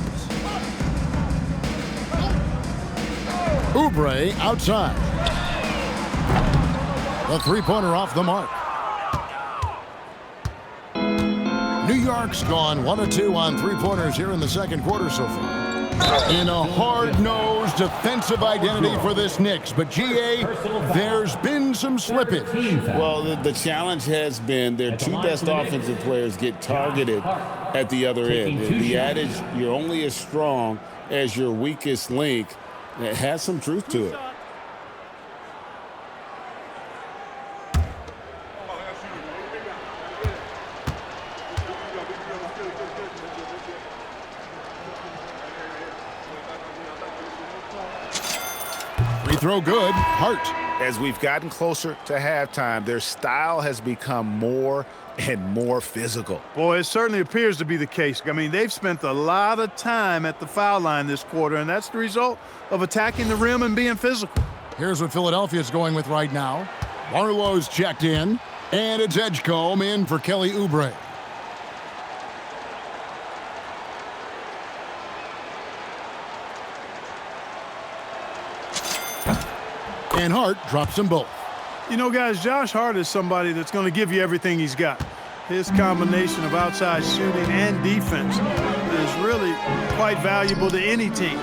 Oubre outside. The three-pointer off the mark. New York's gone 1 of 2 on three-pointers here in the second quarter so far. In a hard-nosed defensive identity for this Knicks. But, GA, there's been some slippage. Well, the challenge has been their 2 best offensive players get targeted at the other end. The adage, you're only as strong as your weakest link, it has some truth to it. Free throw good. Hart. As we've gotten closer to halftime, their style has become more and more physical. Boy, it certainly appears to be the case. I mean, they've spent a lot of time at the foul line this quarter, and that's the result of attacking the rim and being physical. Here's what Philadelphia's going with right now. Barlow's checked in, and it's Edgecombe in for Kelly Oubre. And Hart drops them both. You know, guys, Josh Hart is somebody that's going to give you everything he's got. His combination of outside shooting and defense is really quite valuable to any team.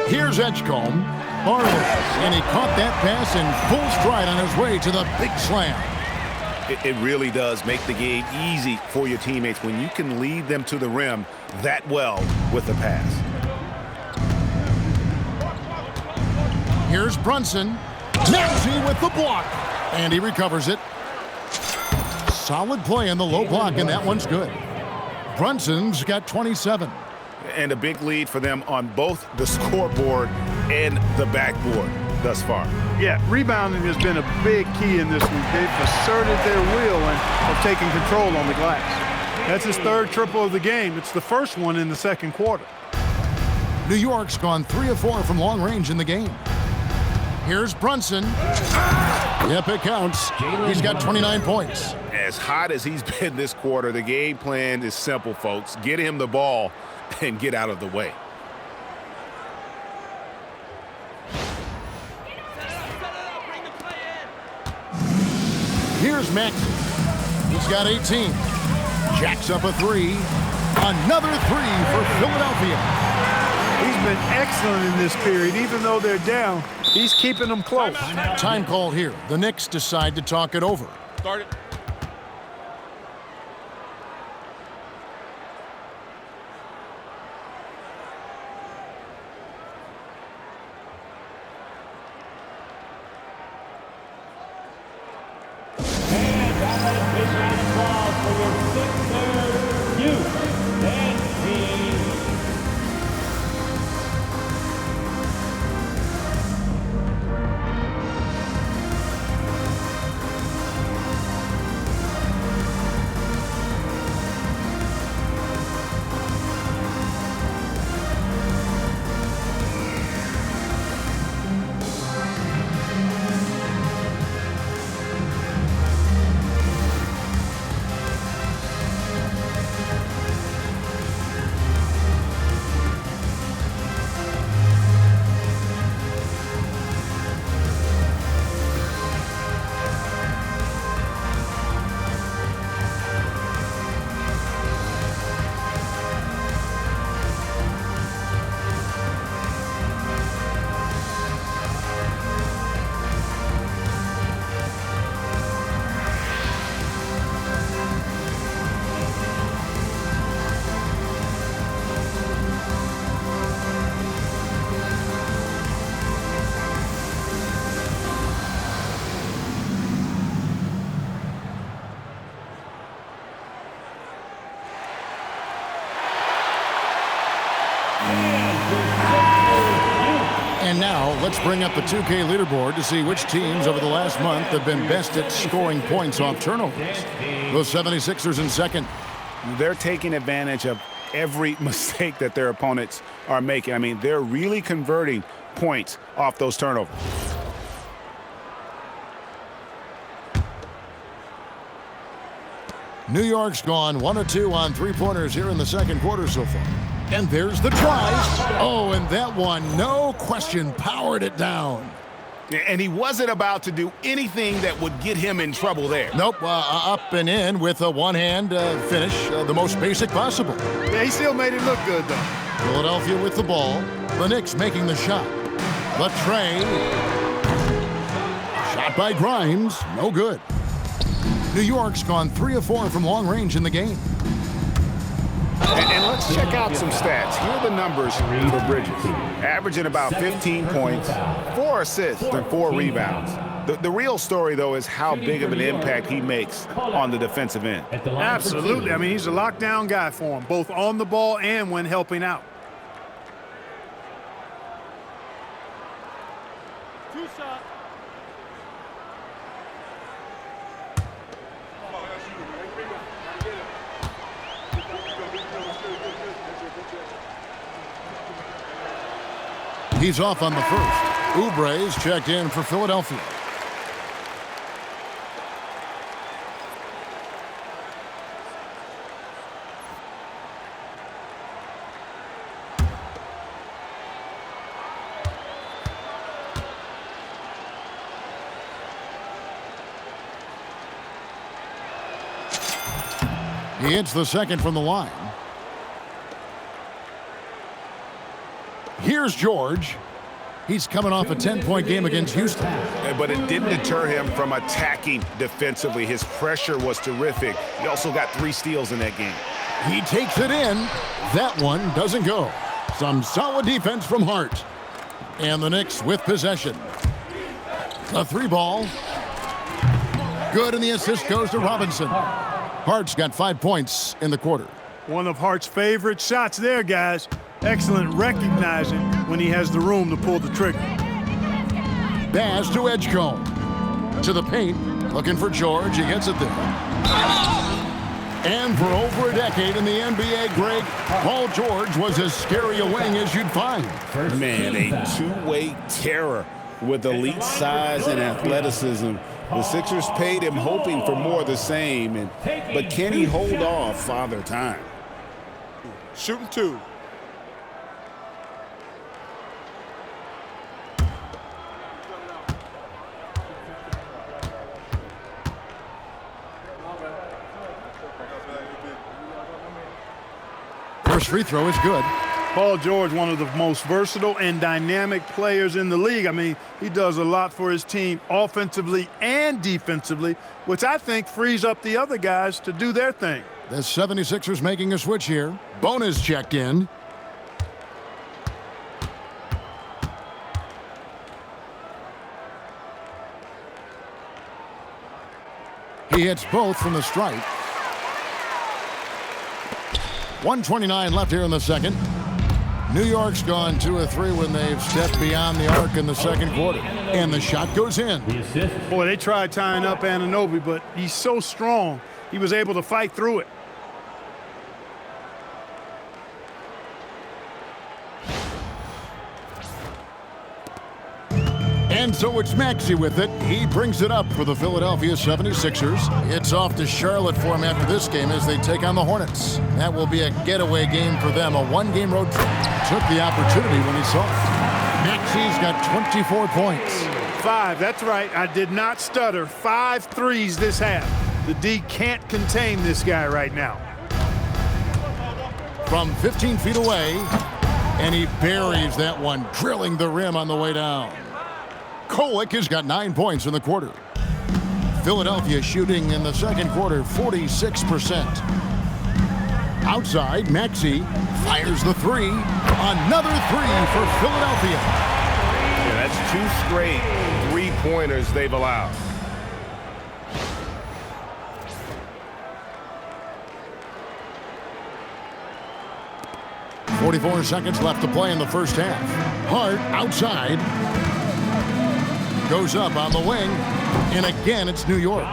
Here's Edgecombe. Barlow, and he caught that pass in full stride on his way to the big slam. It really does make the game easy for your teammates when you can lead them to the rim that well with the pass. Here's Brunson. Maxey with the block. And he recovers it. Solid play in the low block, and that one's good. Brunson's got 27. And a big lead for them on both the scoreboard and the backboard thus far. Yeah, rebounding has been a big key in this week. They've asserted their will and have taken control on the glass. That's his third triple of the game. It's the first one in the second quarter. New York's gone 3 of 4 from long range in the game. Here's Brunson. Yep, it counts. He's got 29 points. As hot as he's been this quarter, the game plan is simple, folks. Get him the ball and get out of the way. Here's Maxey. He's got 18. Jacks up a 3. Another 3 for Philadelphia. He's been excellent in this period. Even though they're down, he's keeping them close. Time call here. The Knicks decide to talk it over. Start it. And now, let's bring up the 2K leaderboard to see which teams over the last month have been best at scoring points off turnovers. The 76ers in second. They're taking advantage of every mistake that their opponents are making. I mean, they're really converting points off those turnovers. New York's gone 1 of 2 on three-pointers here in the second quarter so far. And there's the tries. Oh, and that one, no question, powered it down. And he wasn't about to do anything that would get him in trouble there. Nope, up and in with a one-hand finish, the most basic possible. Yeah, he still made it look good, though. Philadelphia with the ball. The Knicks making the shot. The tray. Shot by Grimes, no good. New York's gone 3 of 4 from long range in the game. And let's check out some stats. Here are the numbers for Bridges. Averaging about 15 points, 4 assists, and 4 rebounds. The real story, though, is how big of an impact he makes on the defensive end. Absolutely. I mean, he's a lockdown guy for him, both on the ball and when helping out. He's off on the first. Oubre's checked in for Philadelphia. He hits the second from the line. Here's George. He's coming off a 10-point game against Houston. But it didn't deter him from attacking defensively. His pressure was terrific. He also got 3 steals in that game. He takes it in. That one doesn't go. Some solid defense from Hart. And the Knicks with possession. A 3-ball. Good, and the assist goes to Robinson. Hart's got 5 points in the quarter. One of Hart's favorite shots there, guys. Excellent recognizing when he has the room to pull the trigger. Baz to Edgecombe. To the paint. Looking for George. He gets it there. And for over a decade in the NBA, Greg, Paul George was as scary a wing as you'd find. Man, a two-way terror with elite size and athleticism. The Sixers paid him hoping for more of the same, but can he hold off Father Time? Shooting 2. First free throw is good. Paul George, one of the most versatile and dynamic players in the league. I mean, he does a lot for his team offensively and defensively, which I think frees up the other guys to do their thing. The 76ers making a switch here. Bonus checked in. He hits both from the stripe. 1:29 left here in the second. New York's gone 2 of 3 when they've stepped beyond the arc in the second quarter. And the shot goes in. Boy, they tried tying up Anunoby, but he's so strong, he was able to fight through it. And so it's Maxey with it. He brings it up for the Philadelphia 76ers. It's off to Charlotte for him after this game as they take on the Hornets. That will be a getaway game for them, a 1-game road trip. Took the opportunity when he saw it. Maxey's got 24 points. 5, that's right. I did not stutter. 5 threes this half. The D can't contain this guy right now. From 15 feet away, and he buries that one, drilling the rim on the way down. Kolek has got 9 points in the quarter. Philadelphia shooting in the second quarter 46%. Outside, Maxey fires the 3. Another 3 for Philadelphia. Yeah, that's 2 straight 3-pointers they've allowed. .44 seconds left to play in the first half. Hart outside. Goes up on the wing, and again it's New York.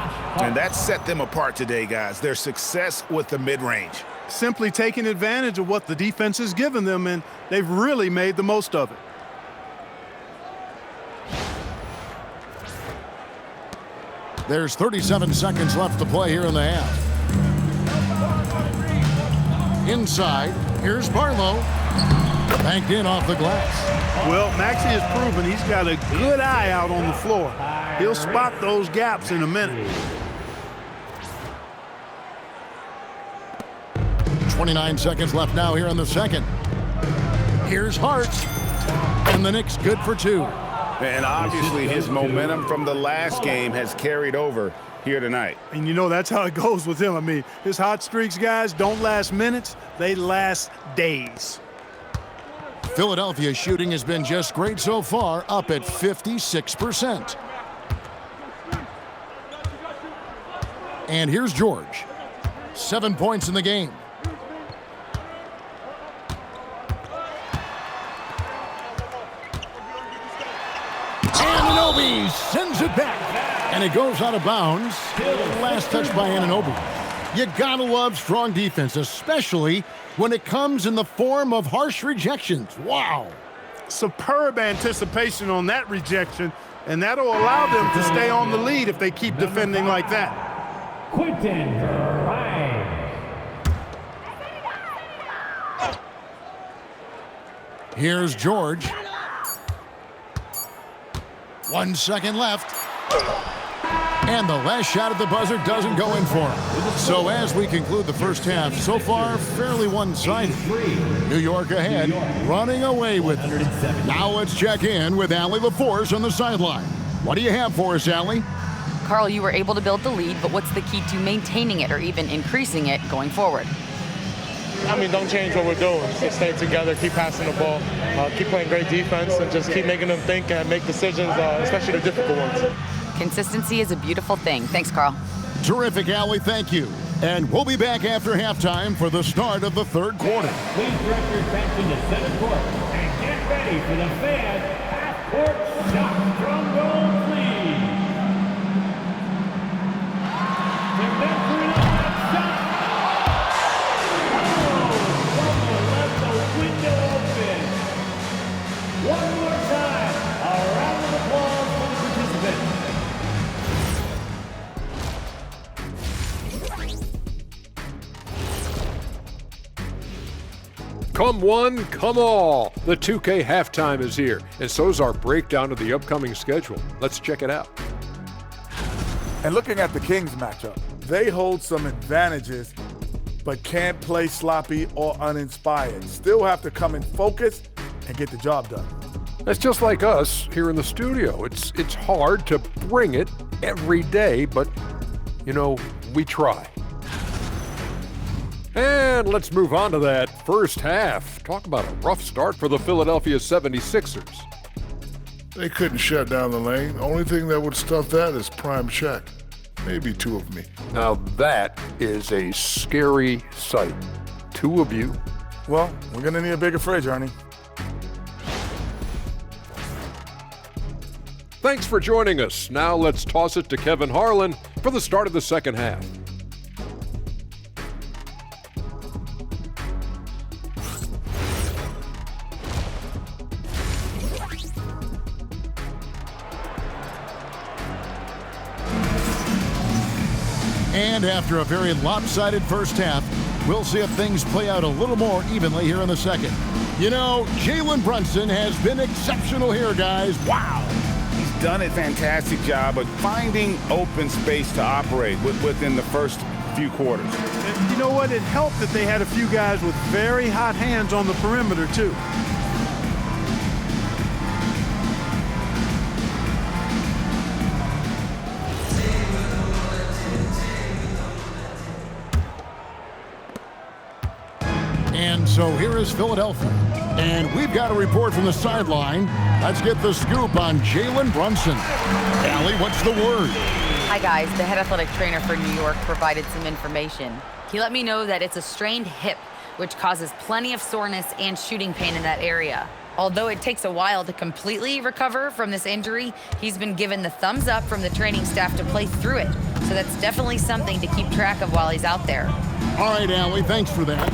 And that set them apart today, guys. Their success with the mid-range. Simply taking advantage of what the defense has given them, and they've really made the most of it. There's 37 seconds left to play here in the half. Inside, here's Barlow. Banked in off the glass. Well, Maxey has proven he's got a good eye out on the floor. He'll spot those gaps in a minute. 29 seconds left now here in the second. Here's Hart. And the Knicks good for 2. And obviously his momentum from the last game has carried over here tonight. And you know that's how it goes with him. I mean, his hot streaks, guys, don't last minutes. They last days. Philadelphia shooting has been just great so far, up at 56%. And here's George. 7 points in the game. Anunoby sends it back. And it goes out of bounds. Last touch by Anunoby. You gotta love strong defense, especially when it comes in the form of harsh rejections. Wow. Superb anticipation on that rejection, and that'll allow them to stay on the lead if they keep defending like that. Quentin Grimes. Here's George. 1 second left. And the last shot at the buzzer doesn't go in for him. So as we conclude the first half, so far fairly one-sided. New York ahead, running away with it. Now let's check in with Allie LaForce on the sideline. What do you have for us, Allie? Carl, you were able to build the lead, but what's the key to maintaining it or even increasing it going forward? I mean, don't change what we're doing. Just stay together, keep passing the ball, keep playing great defense, and just keep making them think and make decisions, especially the difficult ones. Consistency is a beautiful thing. Thanks, Carl. Terrific, Allie. Thank you. And we'll be back after halftime for the start of the third quarter. Please direct your attention to center court and get ready for the fan half-court shot from goal, please. They're measuring up that shot. One more time, a round of applause for the participants. Come one, come all. The 2K halftime is here, and so's our breakdown of the upcoming schedule. Let's check it out. And looking at the Kings matchup, they hold some advantages, but can't play sloppy or uninspired. Still have to come in focused and get the job done. That's just like us here in the studio. It's hard to bring it every day, but, you know, we try. And let's move on to that first half. Talk about a rough start for the Philadelphia 76ers. They couldn't shut down the lane. Only thing that would stuff that is prime check. Maybe two of me. Now that is a scary sight. Two of you. Well, we're going to need a bigger fridge, Ernie. Thanks for joining us. Now let's toss it to Kevin Harlan for the start of the second half. And after a very lopsided first half, we'll see if things play out a little more evenly here in the second. You know, Jalen Brunson has been exceptional here, guys. Wow. He's done a fantastic job of finding open space to operate within the first few quarters. And you know what? It helped that they had a few guys with very hot hands on the perimeter, too. And so here is Philadelphia. And we've got a report from the sideline. Let's get the scoop on Jalen Brunson. Allie, what's the word? Hi, guys. The head athletic trainer for New York provided some information. He let me know that it's a strained hip, which causes plenty of soreness and shooting pain in that area. Although it takes a while to completely recover from this injury, he's been given the thumbs up from the training staff to play through it. So that's definitely something to keep track of while he's out there. All right, Allie, thanks for that.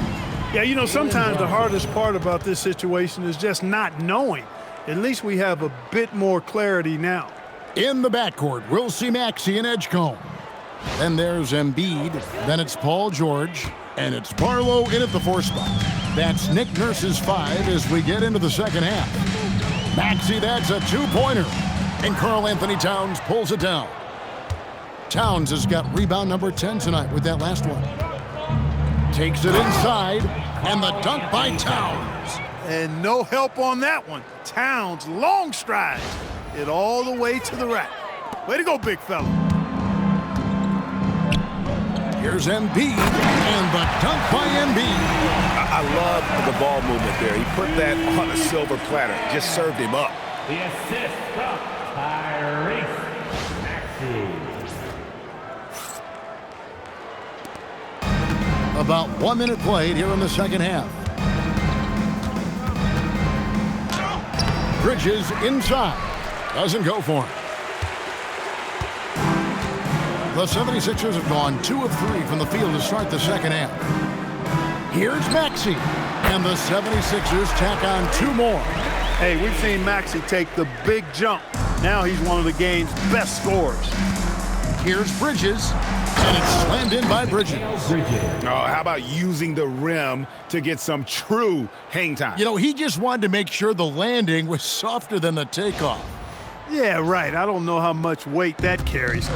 Yeah, you know, sometimes the hardest part about this situation is just not knowing. At least we have a bit more clarity now. In the backcourt, we'll see Maxey and Edgecombe. Then there's Embiid, then it's Paul George, and it's Barlow in at the 4 spot. That's Nick Nurse's 5 as we get into the second half. Maxey, that's a 2-pointer. And Karl Anthony Towns pulls it down. Towns has got rebound number 10 tonight with that last one. Takes it inside, and the dunk by Towns. And no help on that one. Towns, long strides, it all the way to the rack. Way to go, big fella. Here's Embiid, and the dunk by Embiid. I love the ball movement there. He put that on a silver platter, just served him up. The assist from Tyrese Maxey. About 1 minute played here in the second half. Bridges inside. Doesn't go for him. The 76ers have gone 2 of 3 from the field to start the second half. Here's Maxey. And the 76ers tack on 2 more. Hey, we've seen Maxey take the big jump. Now he's one of the game's best scorers. Here's Bridges. And it's slammed in by Bridges. Oh, how about using the rim to get some true hang time? You know, he just wanted to make sure the landing was softer than the takeoff. Yeah, right. I don't know how much weight that carries.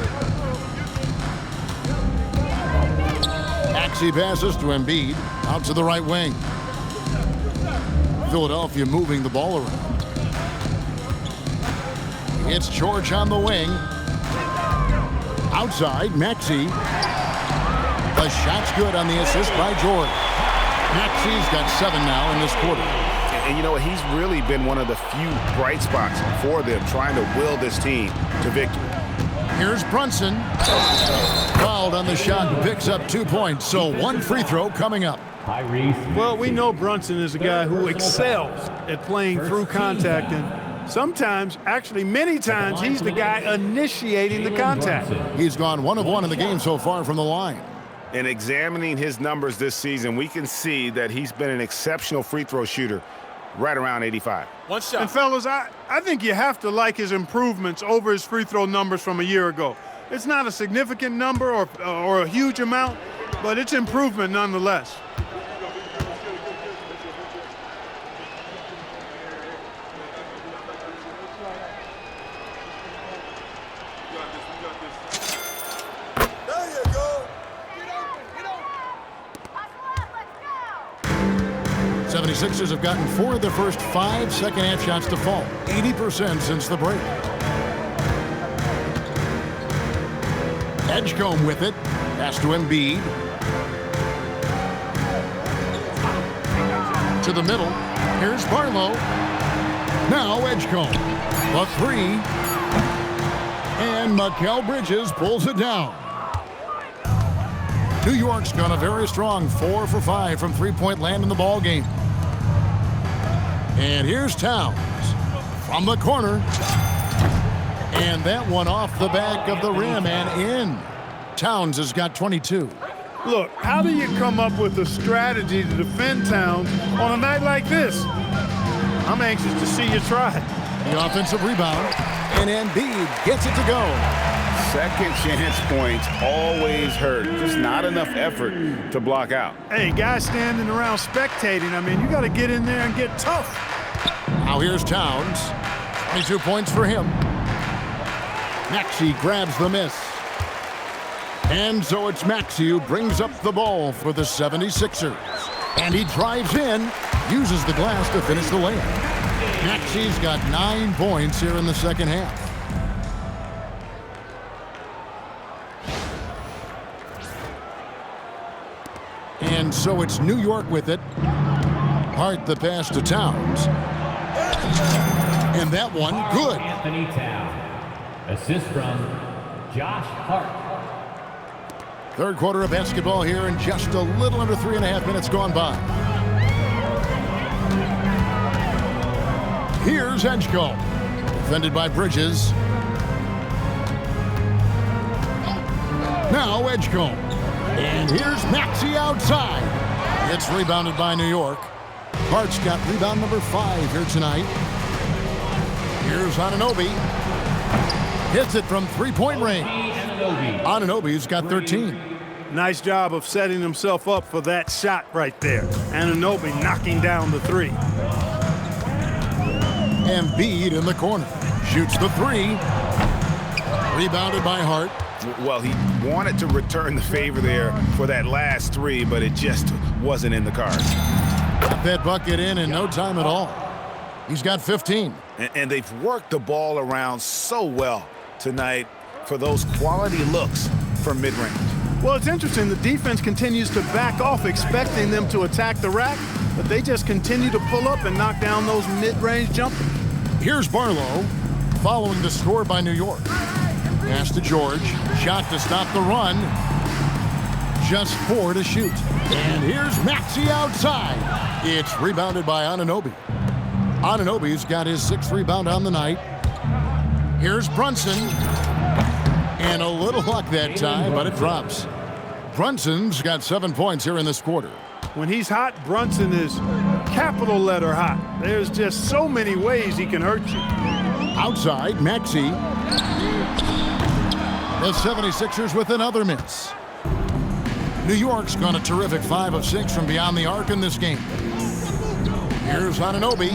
Maxey passes to Embiid, out to the right wing. Philadelphia moving the ball around. It's George on the wing. Outside, Maxey. The shot's good on the assist by George. Maxey's got 7 now in this quarter. And you know, he's really been one of the few bright spots for them, trying to will this team to victory. Here's Brunson. Fouled on the shot and picks up 2 points. So 1 free throw coming up. Tyrese. Well, we know Brunson is a guy who excels at playing through contact, and sometimes, actually many times, he's the guy initiating the contact. He's gone 1 of 1 in the game so far from the line. And examining his numbers this season, we can see that he's been an exceptional free throw shooter, right around 85. One shot. And fellas, I think you have to like his improvements over his free throw numbers from a year ago. It's not a significant number or a huge amount, but it's improvement nonetheless. There you go. 76ers have gotten 4 of their first 5 second-half shots to fall. 80% since the break. Edgecombe with it. Pass to Embiid. To the middle. Here's Barlow. Now Edgecombe. A 3. And Mikal Bridges pulls it down. New York's gone a very strong 4 for 5 from three-point land in the ball game. And here's Towns from the corner. And that one off the back of the rim and in. Towns has got 22. Look, how do you come up with a strategy to defend Towns on a night like this? I'm anxious to see you try. The offensive rebound, and Embiid gets it to go. Second chance points always hurt. Just not enough effort to block out. Hey, guys standing around spectating, I mean, you got to get in there and get tough. Now here's Towns. 22 points for him. Maxey grabs the miss. And so it's Maxey who brings up the ball for the 76ers. And he drives in, uses the glass to finish the layup. Maxey's got 9 points here in the second half. And so it's New York with it. Hart the pass to Towns. And that one, good. Anthony Towns. Assist from Josh Hart. Third quarter of basketball here, and just a little under 3.5 minutes gone by. Here's Edgecombe, defended by Bridges. Now Edgecombe. And here's Maxey outside. It's rebounded by New York. Hart's got rebound number 5 here tonight. Here's Anunoby. Hits it from three-point range. Anunoby's got 13. Nice job of setting himself up for that shot right there. Anunoby knocking down the 3. Embiid in the corner. Shoots the 3. Rebounded by Hart. Well, he wanted to return the favor there for that last 3, but it just wasn't in the cards. Got that bucket in no time at all. He's got 15. And they've worked the ball around so well tonight for those quality looks from mid-range. Well, it's interesting. The defense continues to back off, expecting them to attack the rack, but they just continue to pull up and knock down those mid-range jumpers. Here's Barlow following the score by New York. Pass to George. Shot to stop the run. Just 4 to shoot. And here's Maxey outside. It's rebounded by Anunoby. Anunoby's got his 6th rebound on the night. Here's Brunson. And a little luck that time, but it drops. Brunson's got 7 points here in this quarter. When he's hot, Brunson is capital letter hot. There's just so many ways he can hurt you. Outside, Maxey. The 76ers with another miss. New York's gone a terrific 5 of 6 from beyond the arc in this game. Here's Anunoby.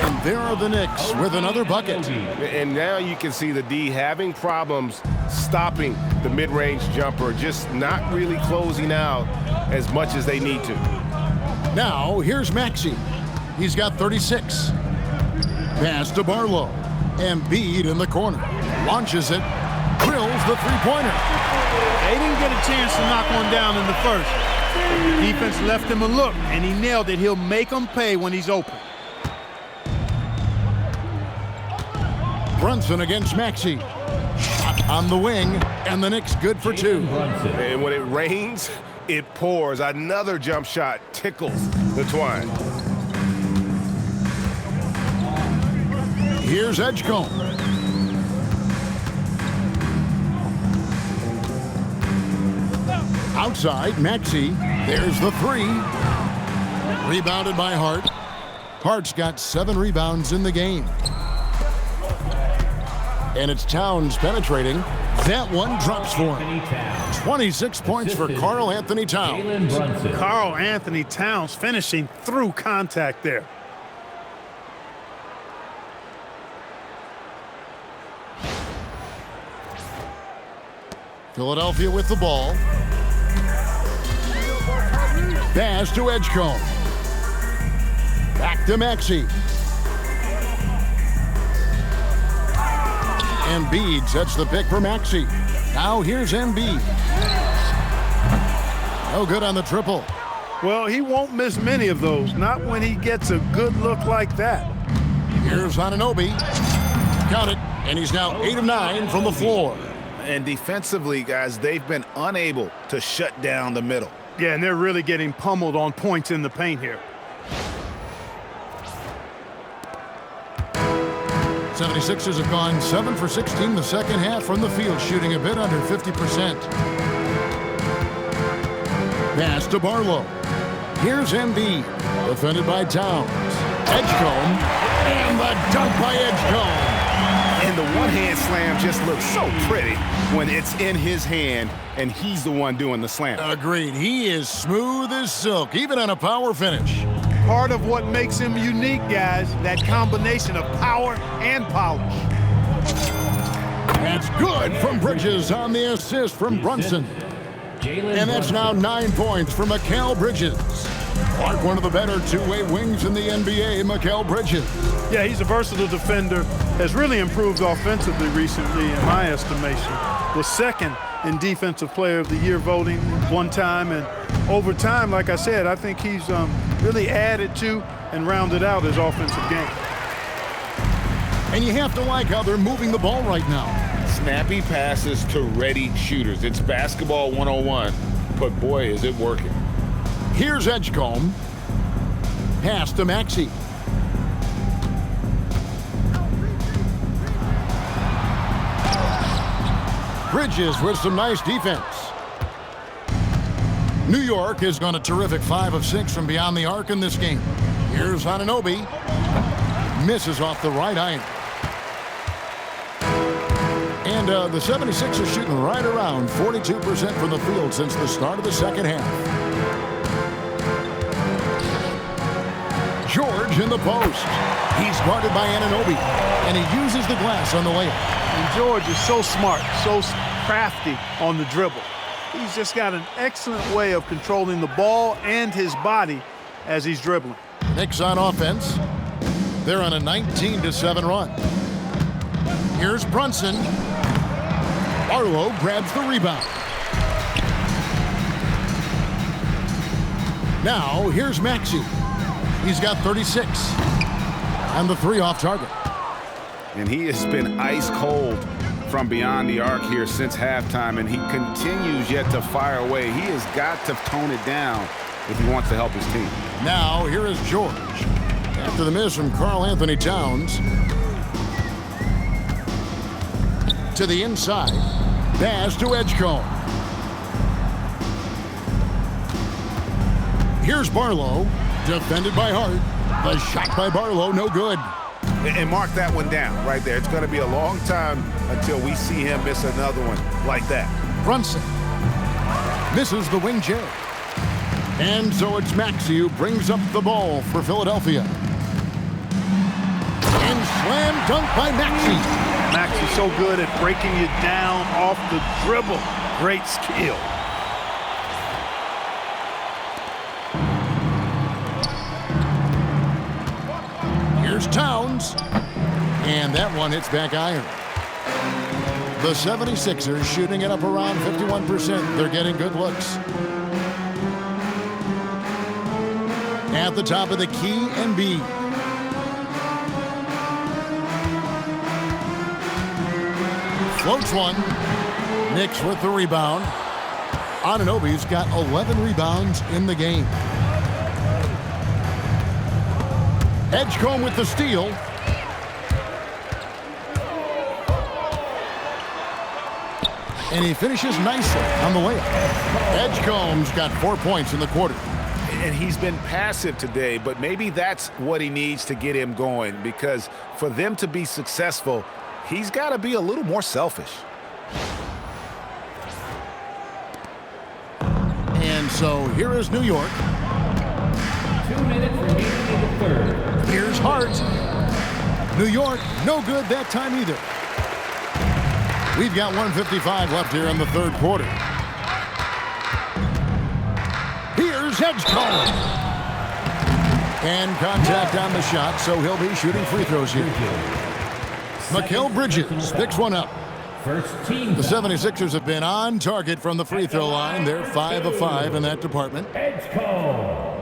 And there are the Knicks with another bucket. And now you can see the D having problems stopping the mid-range jumper, just not really closing out as much as they need to. Now, here's Maxey. He's got 36. Pass to Barlow. Embiid in the corner. Launches it. Drills the three-pointer. They didn't get a chance to knock one down in the first. The defense left him a look, and he nailed it. He'll make them pay when he's open. Brunson against Maxey. Shot on the wing, and the Knicks good for two. And when it rains, it pours. Another jump shot tickles the twine. Here's Edgecombe. Outside, Maxey. There's the three. Rebounded by Hart. Hart's got 7 rebounds in the game. And it's Towns penetrating. That one drops for him. 26 points for Karl Anthony Towns. Karl Anthony Towns finishing through contact there. Philadelphia with the ball. Pass to Edgecombe. Back to Maxey. Embiid sets the pick for Maxey. Now here's Embiid. No good on the triple. Well, he won't miss many of those, not when he gets a good look like that. Here's Anunoby. Count it, and he's now 8 of 9 from the floor. And defensively, guys, they've been unable to shut down the middle. Yeah, and they're really getting pummeled on points in the paint here. 76ers have gone 7 for 16 the second half from the field, shooting a bit under 50%. Pass to Barlow. Here's Embiid, defended by Towns. Edgecombe, and the dunk by Edgecombe. And the one-hand slam just looks so pretty when it's in his hand and he's the one doing the slam. Agreed. He is smooth as silk, even on a power finish. Part of what makes him unique, guys, that combination of power and polish. That's good from Bridges on the assist from Brunson. And that's now 9 points for Mikal Bridges. Clark, one of the better two-way wings in the NBA, Mikal Bridges. Yeah, he's a versatile defender, has really improved offensively recently, in my estimation. Was second in Defensive Player of the Year voting one time, and over time, like I said, I think he's really added to and rounded out his offensive game. And you have to like how they're moving the ball right now. Snappy passes to ready shooters. It's basketball 101, but boy, is it working. Here's Edgecombe. Pass to Maxey. Bridges with some nice defense. New York has gone a terrific 5 of 6 from beyond the arc in this game. Here's Anunoby. Misses off the right iron. And the 76ers are shooting right around 42% from the field since the start of the second half. George in the post. He's guarded by Anunoby, and he uses the glass on the layup. And George is so smart, so crafty on the dribble. He's just got an excellent way of controlling the ball and his body as he's dribbling. Knicks on offense. They're on a 19-7 run. Here's Brunson. Barlow grabs the rebound. Now, here's Maxey. He's got 36. And the 3 off target. And he has been ice cold from beyond the arc here since halftime, and he continues yet to fire away. He has got to tone it down if he wants to help his team. Now, here is George. After the miss from Karl Anthony Towns. To the inside. Pass to Edgecombe. Here's Barlow. Defended by Hart. The shot by Barlow, no good. And mark that one down right there. It's going to be a long time until we see him miss another one like that. Brunson misses the wing J. And so it's Maxey who brings up the ball for Philadelphia. slam dunk by Maxey. Maxey so good at breaking you down off the dribble. Great skill. Here's Towns. And that one hits back iron. The 76ers shooting it up around 51%. They're getting good looks. At the top of the key, Embiid. Floats one. Knicks with the rebound. Anunoby's got 11 rebounds in the game. Edgecombe with the steal. And he finishes nicely on the layup. Edgecombe's got 4 points in the quarter. And he's been passive today, but maybe that's what he needs to get him going, because for them to be successful, he's got to be a little more selfish. And so here is New York. 2 minutes remaining in the third. Here's Hart. New York, no good that time either. We've got 1:55 left here in the third quarter. Here's Edgecombe. And contact on the shot, so he'll be shooting free throws here. Mikal Bridges picks one up. The 76ers have been on target from the free throw line. They're 5 of 5 in that department. Edgecombe.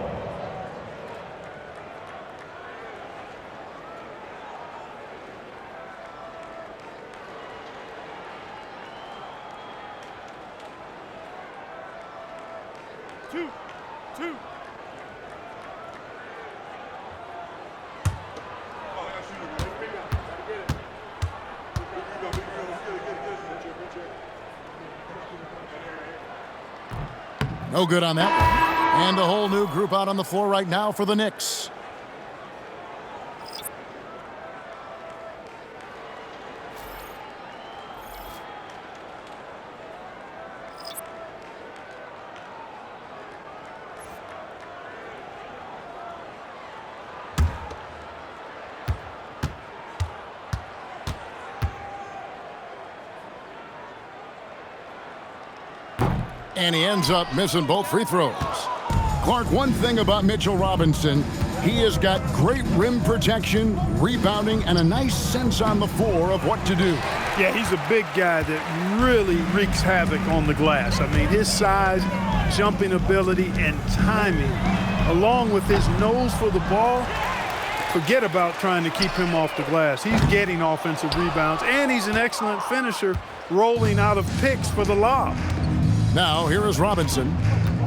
Two. No good on that one. And a whole new group out on the floor right now for the Knicks. And he ends up missing both free throws. Clark, one thing about Mitchell Robinson, he has got great rim protection, rebounding, and a nice sense on the floor of what to do. Yeah, he's a big guy that really wreaks havoc on the glass. I mean, his size, jumping ability, and timing, along with his nose for the ball, forget about trying to keep him off the glass. He's getting offensive rebounds, and he's an excellent finisher, rolling out of picks for the lob. Now, here is Robinson.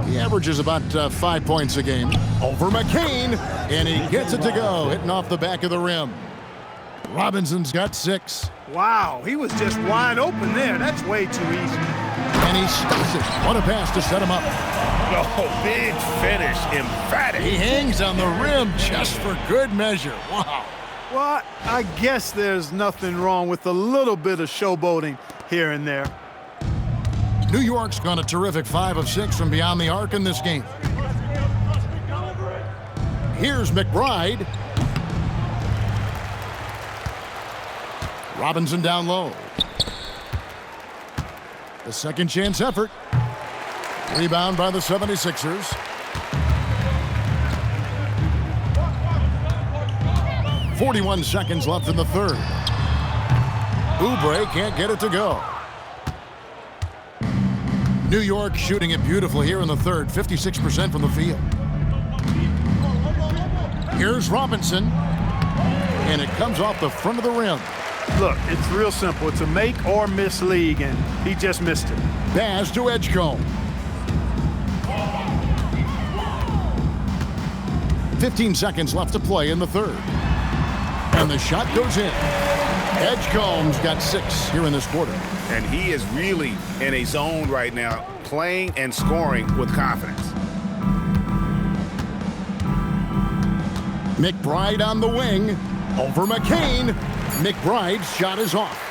He averages about 5 points a game. Over McCain, and he gets it to go, hitting off the back of the rim. Robinson's got 6. Wow, he was just wide open there. That's way too easy. And he stops it. What a pass to set him up. Oh, big finish, emphatic. He hangs on the rim just for good measure. Wow. Well, I guess there's nothing wrong with a little bit of showboating here and there. New York's gone a terrific 5 of 6 from beyond the arc in this game. Here's McBride. Robinson down low. The second chance effort. Rebound by the 76ers. .41 seconds left in the third. Oubre can't get it to go. New York shooting it beautifully here in the third, 56% from the field. Here's Robinson, and it comes off the front of the rim. Look, it's real simple. It's a make or miss league, and he just missed it. Pass to Edgecombe. 15 seconds left to play in the third. And the shot goes in. Edgecombe's got 6 here in this quarter. And he is really in a zone right now, playing and scoring with confidence. McBride on the wing. Over McCain. McBride's shot is off.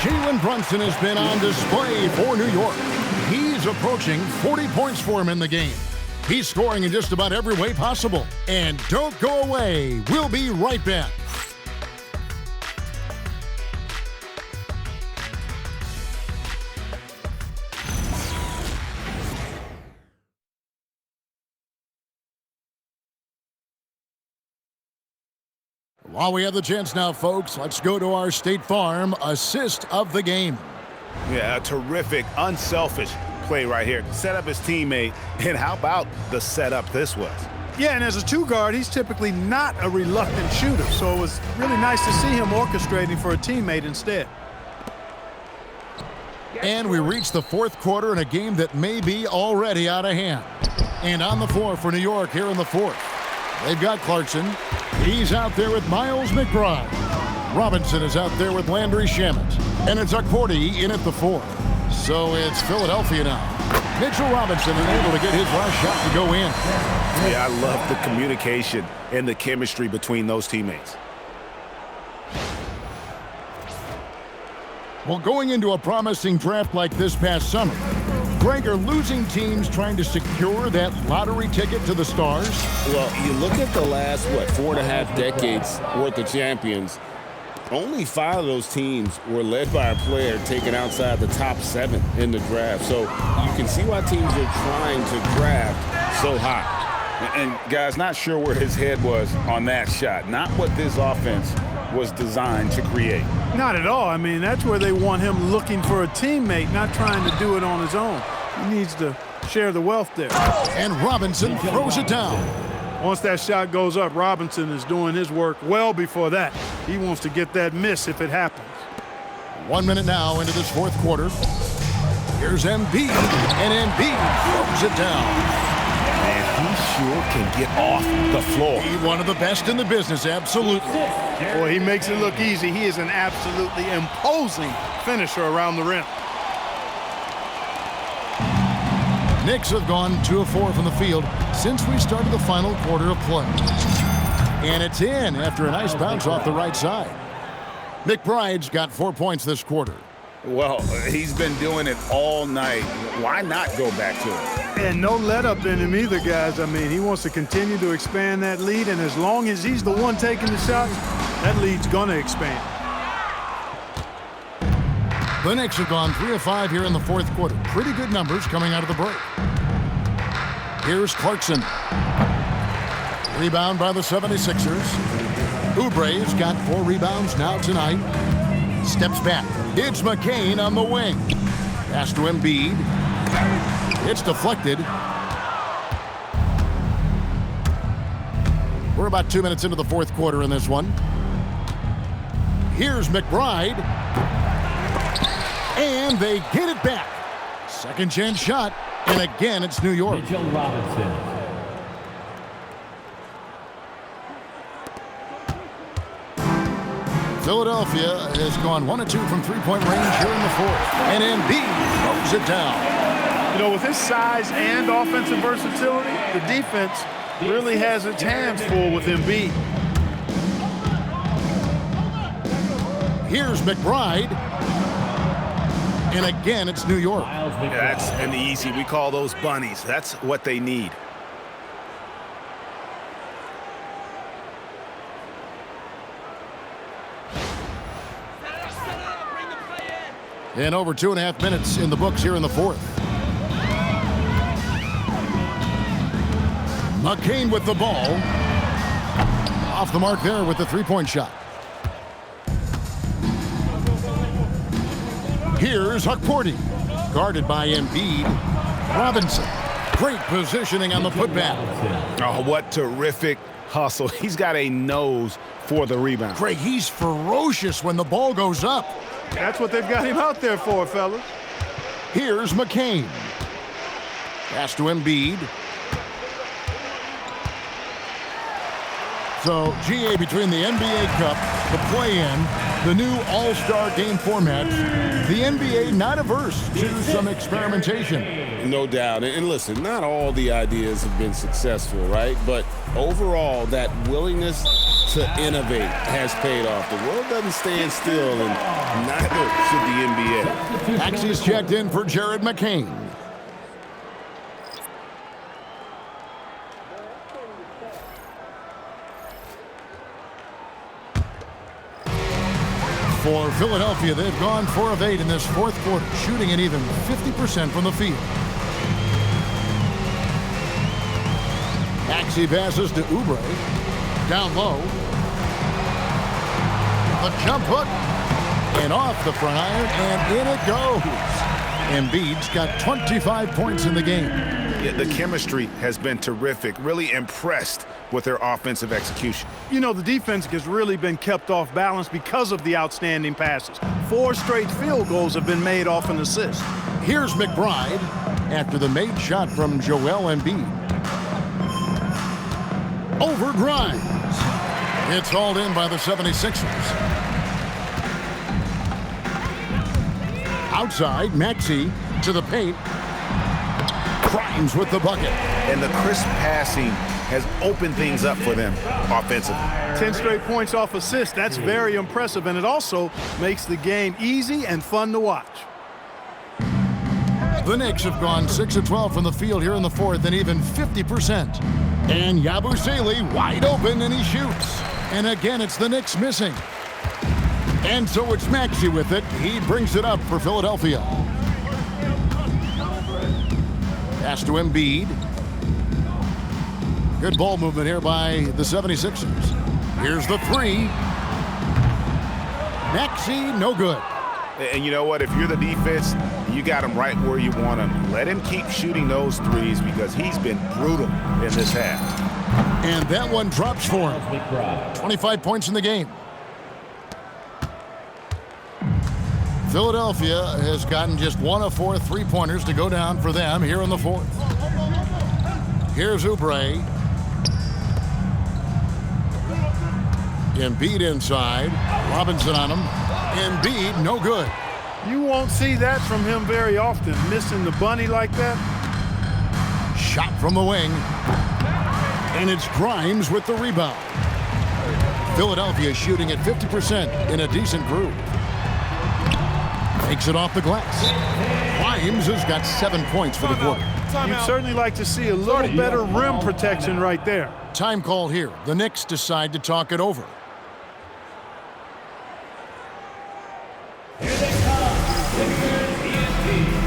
Jalen Brunson has been on display for New York. He's approaching 40 points for him in the game. He's scoring in just about every way possible. And don't go away. We'll be right back. While we have the chance now, folks, let's go to our State Farm assist of the game. Yeah, a terrific, unselfish play right here. Set up his teammate, and how about the setup this was? Yeah, and as a two-guard, he's typically not a reluctant shooter, so it was really nice to see him orchestrating for a teammate instead. And we reach the fourth quarter in a game that may be already out of hand. And on the floor for New York here in the fourth, they've got Clarkson. He's out there with Miles McBride. Robinson is out there with Landry Shamet. And it's Akporti in at the fourth. So it's Philadelphia now. Mitchell Robinson is able to get his last shot to go in. Yeah, I love the communication and the chemistry between those teammates. Well, going into a promising draft like this past summer, Greg, are losing teams trying to secure that lottery ticket to the stars? Well, you look at the last, 4.5 decades worth of champions, only 5 of those teams were led by a player taken outside the top 7 in the draft. So you can see why teams are trying to draft so high. And guys, not sure where his head was on that shot. Not what this offense was designed to create. Not at all. I mean, that's where they want him looking for a teammate, not trying to do it on his own. He needs to share the wealth there. And Robinson throws it down. Once that shot goes up, Robinson is doing his work well before that. He wants to get that miss if it happens. 1 minute now into this fourth quarter. Here's Embiid, and Embiid throws it down. And he sure can get off the floor. He's one of the best in the business, absolutely. Boy, he makes it look easy. He is an absolutely imposing finisher around the rim. Knicks have gone 2 of 4 from the field since we started the final quarter of play. And it's in after a nice bounce off the right side. McBride's got 4 points this quarter. Well, he's been doing it all night. Why not go back to it? And no let up in him either, guys. I mean, he wants to continue to expand that lead, and as long as he's the one taking the shots, that lead's going to expand. The Knicks have gone 3 of 5 here in the fourth quarter. Pretty good numbers coming out of the break. Here's Clarkson. Rebound by the 76ers. Oubre's got 4 rebounds now tonight. Steps back. It's McCain on the wing. Pass to Embiid. It's deflected. We're about 2 minutes into the fourth quarter in this one. Here's McBride. And they get it back. Second chance shot. And again, it's New York. Mitchell Robinson. Philadelphia has gone 1 of 2 from three-point range here in the fourth. And Embiid throws it down. You know, with his size and offensive versatility, the defense really has its hands full with Embiid. Here's McBride. And again, it's New York. That's an easy. We call those bunnies. That's what they need. And over 2.5 minutes in the books here in the fourth. McCain with the ball. Off the mark there with the three-point shot. Here's Akporti. Guarded by Embiid. Robinson. Great positioning on the putback. Oh, what terrific hustle. He's got a nose for the rebound. Craig, he's ferocious when the ball goes up. That's what they've got him out there for, fellas. Here's McCain. Pass to Embiid. So, GA, between the NBA Cup, the play-in, the new All-Star game format, the NBA not averse to some experimentation. No doubt. And listen, not all the ideas have been successful, right? But overall, that willingness to innovate has paid off. The world doesn't stand still, and neither should the NBA. Maxey's checked in for Jared McCain. For Philadelphia, they've gone 4 of 8 in this fourth quarter, shooting an even 50% from the field. Maxey passes to Oubre. Down low. A jump hook. And off the front iron, and in it goes. Embiid's got 25 points in the game. Yeah, the chemistry has been terrific. Really impressed with their offensive execution. You know, the defense has really been kept off balance because of the outstanding passes. 4 straight field goals have been made off an assist. Here's McBride after the made shot from Joel Embiid. Over Grimes. It's hauled in by the 76ers. Outside, Maxey to the paint. Grimes with the bucket. And the crisp passing has opened things up for them offensively. 10 straight points off assists. That's very impressive, and it also makes the game easy and fun to watch. The Knicks have gone 6 of 12 from the field here in the fourth, and even 50%. And Yabusele wide open, and he shoots. And again, it's the Knicks missing. And so it's Maxey with it. He brings it up for Philadelphia. Pass to Embiid. Good ball movement here by the 76ers. Here's the three. Maxey, no good. And you know what? If you're the defense, you got him right where you want him. Let him keep shooting those threes because he's been brutal in this half. And that one drops for him. 25 points in the game. Philadelphia has gotten just 1 of 4 3-pointers to go down for them here in the fourth. Here's Oubre. Embiid inside. Robinson on him. Embiid, no good. You won't see that from him very often, missing the bunny like that. Shot from the wing. And it's Grimes with the rebound. Philadelphia shooting at 50% in a decent groove. Takes it off the glass. Grimes has got 7 points for the quarter. You'd certainly like to see a little better rim protection right there. Time called here. The Knicks decide to talk it over. Here they come, Sixers ENT.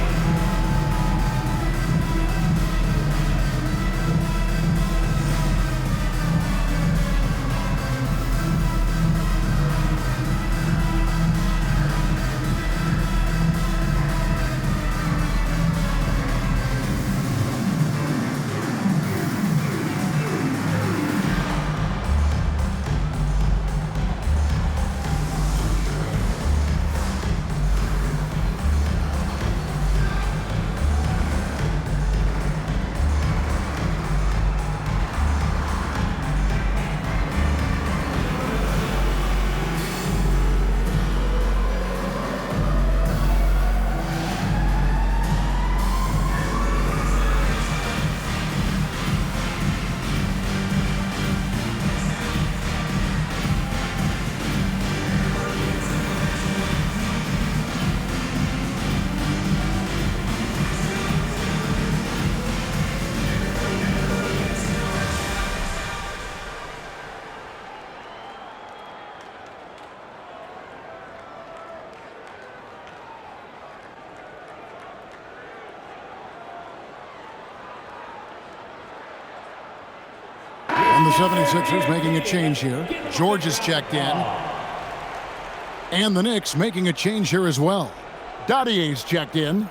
And the 76ers making a change here. George is checked in. And the Knicks making a change here as well. Dottier's checked in.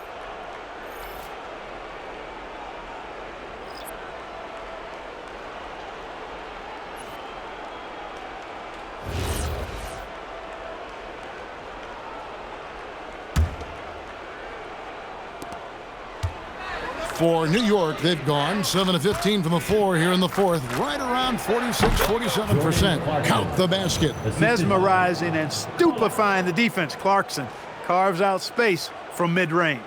For New York, they've gone 7 of 15 from the floor here in the fourth, right around 46-47%. Count the basket. Mesmerizing and stupefying the defense. Clarkson carves out space from mid-range.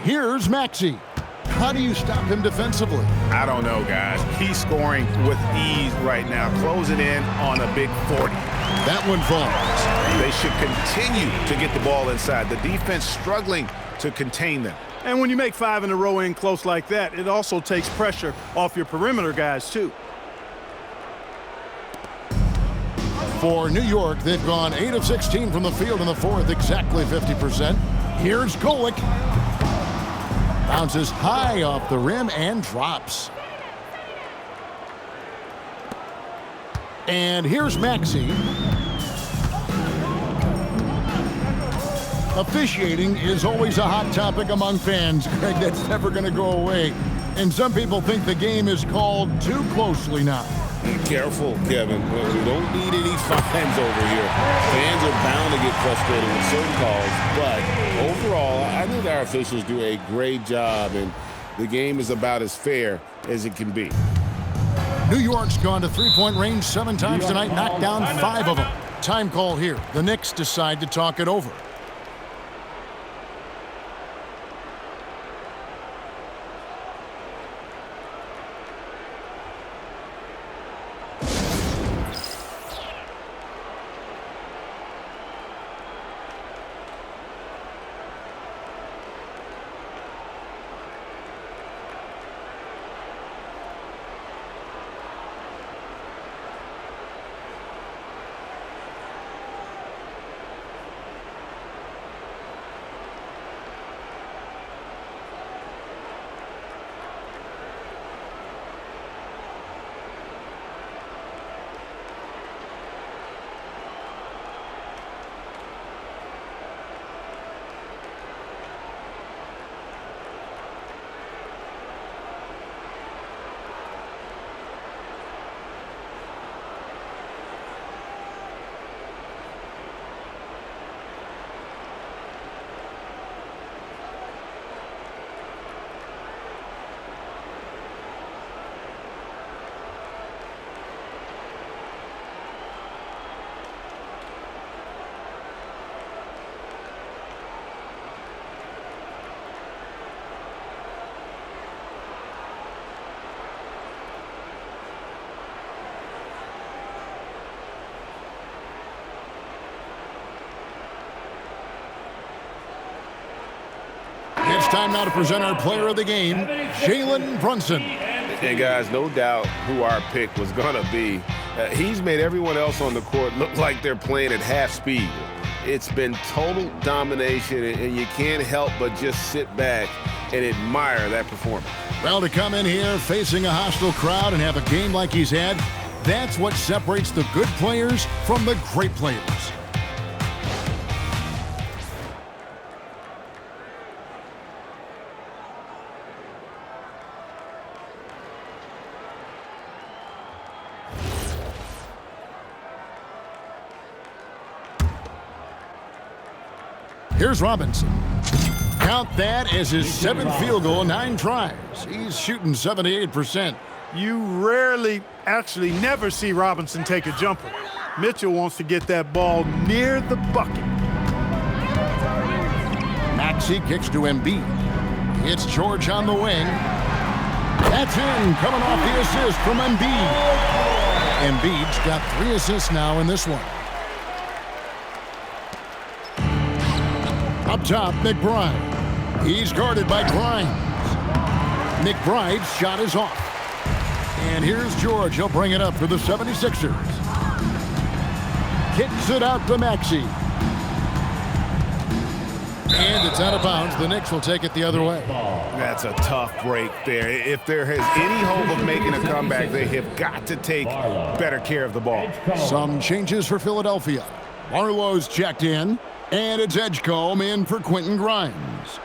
Here's Maxey. How do you stop him defensively? I don't know, guys. He's scoring with ease right now, closing in on a big 40. That one falls. They should continue to get the ball inside. The defense struggling to contain them. And when you make 5 in a row in close like that, it also takes pressure off your perimeter guys, too. For New York, they've gone 8 of 16 from the field in the fourth, exactly 50%. Here's Golick. Bounces high off the rim and drops. And here's Maxey. Officiating is always a hot topic among fans, Greg. That's never going to go away. And some people think the game is called too closely now. Be careful, Kevin. We don't need any fines over here. Fans are bound to get frustrated with certain calls, but overall, I think our officials do a great job, and the game is about as fair as it can be. New York's gone to three-point range 7 times tonight, knocked down 5 of them. Time call here. The Knicks decide to talk it over. It's time now to present our player of the game, Jalen Brunson. And guys, no doubt who our pick was going to be. He's made everyone else on the court look like they're playing at half speed. It's been total domination, and you can't help but just sit back and admire that performance. Well, to come in here facing a hostile crowd and have a game like he's had, that's what separates the good players from the great players. Here's Robinson. Count that as his 7th field goal, 9 tries. He's shooting 78%. You rarely, actually never see Robinson take a jumper. Mitchell wants to get that ball near the bucket. Maxey kicks to Embiid. It's George on the wing. That's in, coming off the assist from Embiid. Embiid's got 3 assists now in this one. Up top, McBride. He's guarded by Grimes. McBride's shot is off. And here's George. He'll bring it up for the 76ers. Kicks it out to Maxey. And it's out of bounds. The Knicks will take it the other way. That's a tough break there. If there has any hope of making a comeback, they have got to take better care of the ball. Some changes for Philadelphia. Barlow's checked in. And it's Edgecombe in for Quentin Grimes.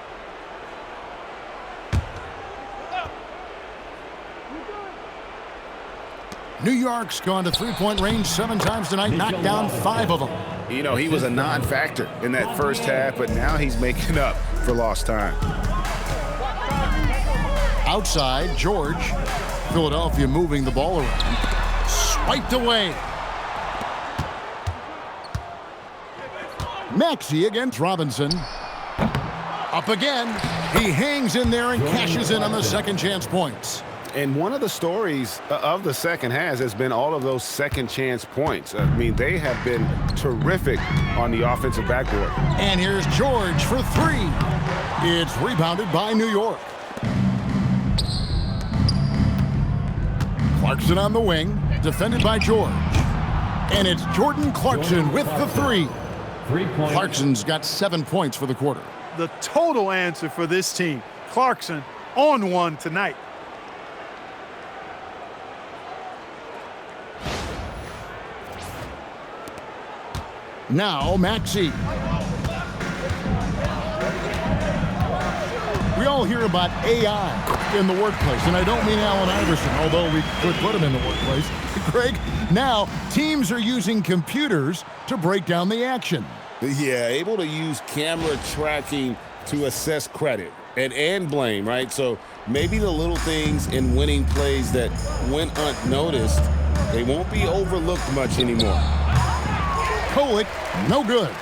New York's gone to three-point range 7 times tonight, knocked down 5 of them. You know, he was a non-factor in that first half, but now he's making up for lost time. Outside, George. Philadelphia moving the ball around. Swiped away. Maxey against Robinson. Up again. He hangs in there and cashes in on the second chance points. And one of the stories of the second half has been all of those second chance points. I mean, they have been terrific on the offensive backboard. And here's George for 3. It's rebounded by New York. Clarkson on the wing, defended by George. And it's Jordan Clarkson with the three. 3 points. Clarkson's got 7 points for the quarter. The total answer for this team, Clarkson on one tonight. Now Maxey. We all hear about AI in the workplace, and I don't mean Allen Iverson, although we could put him in the workplace. Greg, now teams are using computers to break down the action. Yeah, able to use camera tracking to assess credit and blame, right? So maybe the little things in winning plays that went unnoticed, they won't be overlooked much anymore. Kolek, no good.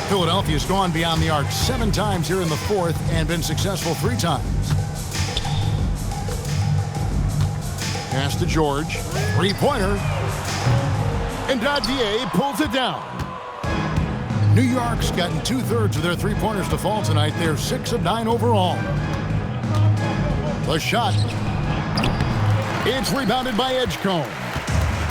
Philadelphia's gone beyond the arc 7 times here in the fourth and been successful 3 times. Pass to George, 3-pointer. And Dadier pulls it down. New York's gotten 2/3 of their 3-pointers to fall tonight. They're 6 of 9 overall. The shot. It's rebounded by Edgecombe.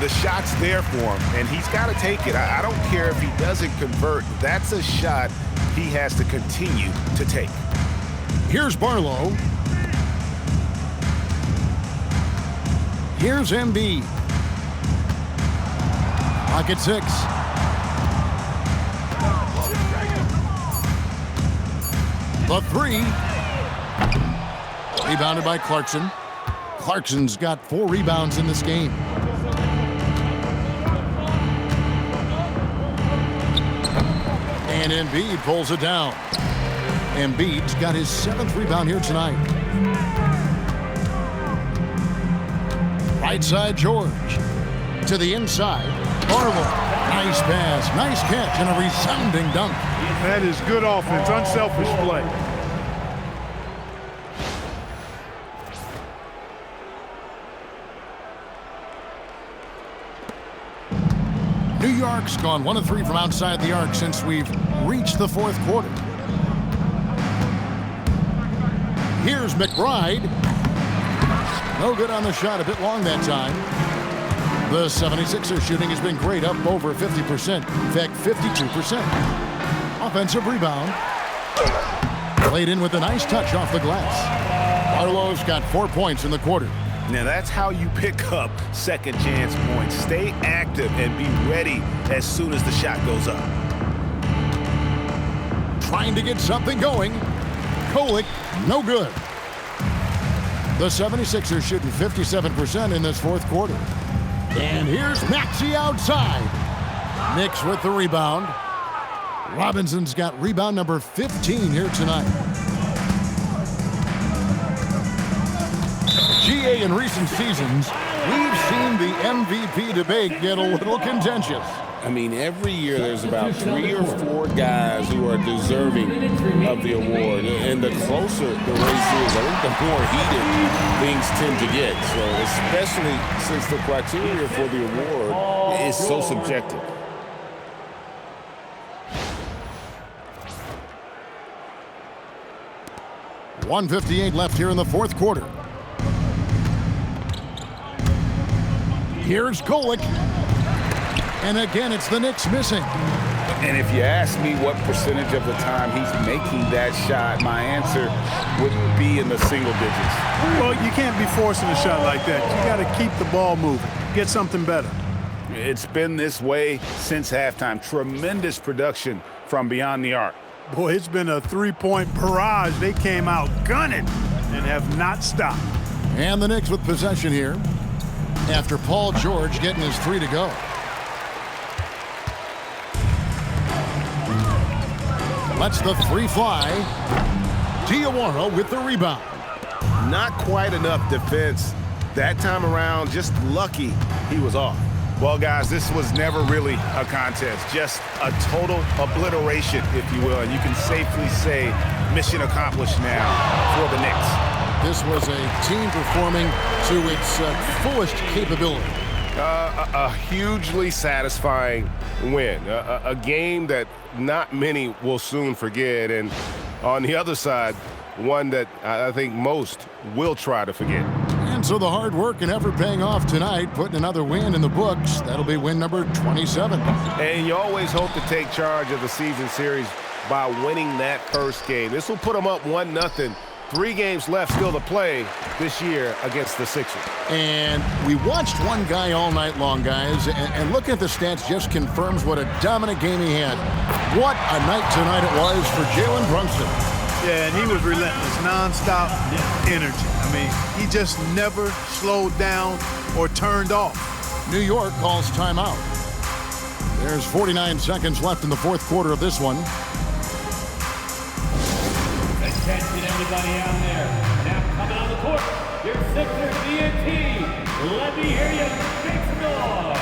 The shot's there for him, and he's got to take it. I don't care if he doesn't convert. That's a shot he has to continue to take. Here's Barlow. Here's Embiid. Pocket 6. The 3. Rebounded by Clarkson. Clarkson's got 4 rebounds in this game. And Embiid pulls it down. Embiid's got his 7th rebound here tonight. Right side, George. To the inside, Barlow. Nice pass, nice catch, and a resounding dunk. That is good offense, unselfish play. New York's gone 1 of 3 from outside the arc since we've reached the 4th quarter. Here's McBride. No good on the shot, a bit long that time. The 76ers shooting has been great, up over 50%. In fact, 52%. Offensive rebound. Played in with a nice touch off the glass. Barlow's got 4 points in the quarter. Now that's how you pick up second chance points. Stay active and be ready as soon as the shot goes up. Trying to get something going. Kolek, no good. The 76ers shooting 57% in this 4th quarter. And here's Maxey outside. Knicks with the rebound. Robinson's got rebound number 15 here tonight. GA, in recent seasons, we've seen the MVP debate get a little contentious. I mean, every year there's about 3 or 4 guys who are deserving of the award. And the closer the race is, I think the more heated things tend to get. So especially since the criteria for the award is so subjective. .158 left here in the 4th quarter. Here's Kolek. And again, it's the Knicks missing. And if you ask me what percentage of the time he's making that shot, my answer would be in the single digits. Well, you can't be forcing a shot like that. You got to keep the ball moving. Get something better. It's been this way since halftime. Tremendous production from beyond the arc. Boy, it's been a 3-point barrage. They came out gunning and have not stopped. And the Knicks with possession here after Paul George getting his 3 to go. Lets the 3 fly. Diawara with the rebound. Not quite enough defense that time around. Just lucky he was off. Well, guys, this was never really a contest. Just a total obliteration, if you will. And you can safely say mission accomplished now for the Knicks. This was a team performing to its fullest capability. A hugely satisfying win. A game that not many will soon forget. And on the other side, one that I think most will try to forget. And And so the hard work and effort paying off tonight, putting another win in the books. That'll be win number 27. And you always hope to take charge of the season series by winning that first game. This will put them up 1-0. 3 games left still to play this year against the Sixers. And we watched one guy all night long, guys, and looking at the stats just confirms what a dominant game he had. What a night tonight it was for Jalen Brunson. Yeah, and he was relentless, nonstop energy. I mean, he just never slowed down or turned off. New York calls timeout. There's 49 seconds left in the fourth quarter of this one. Attention, everybody out there. Now coming on the court, your Sixers DNT. Let me hear you make some noise.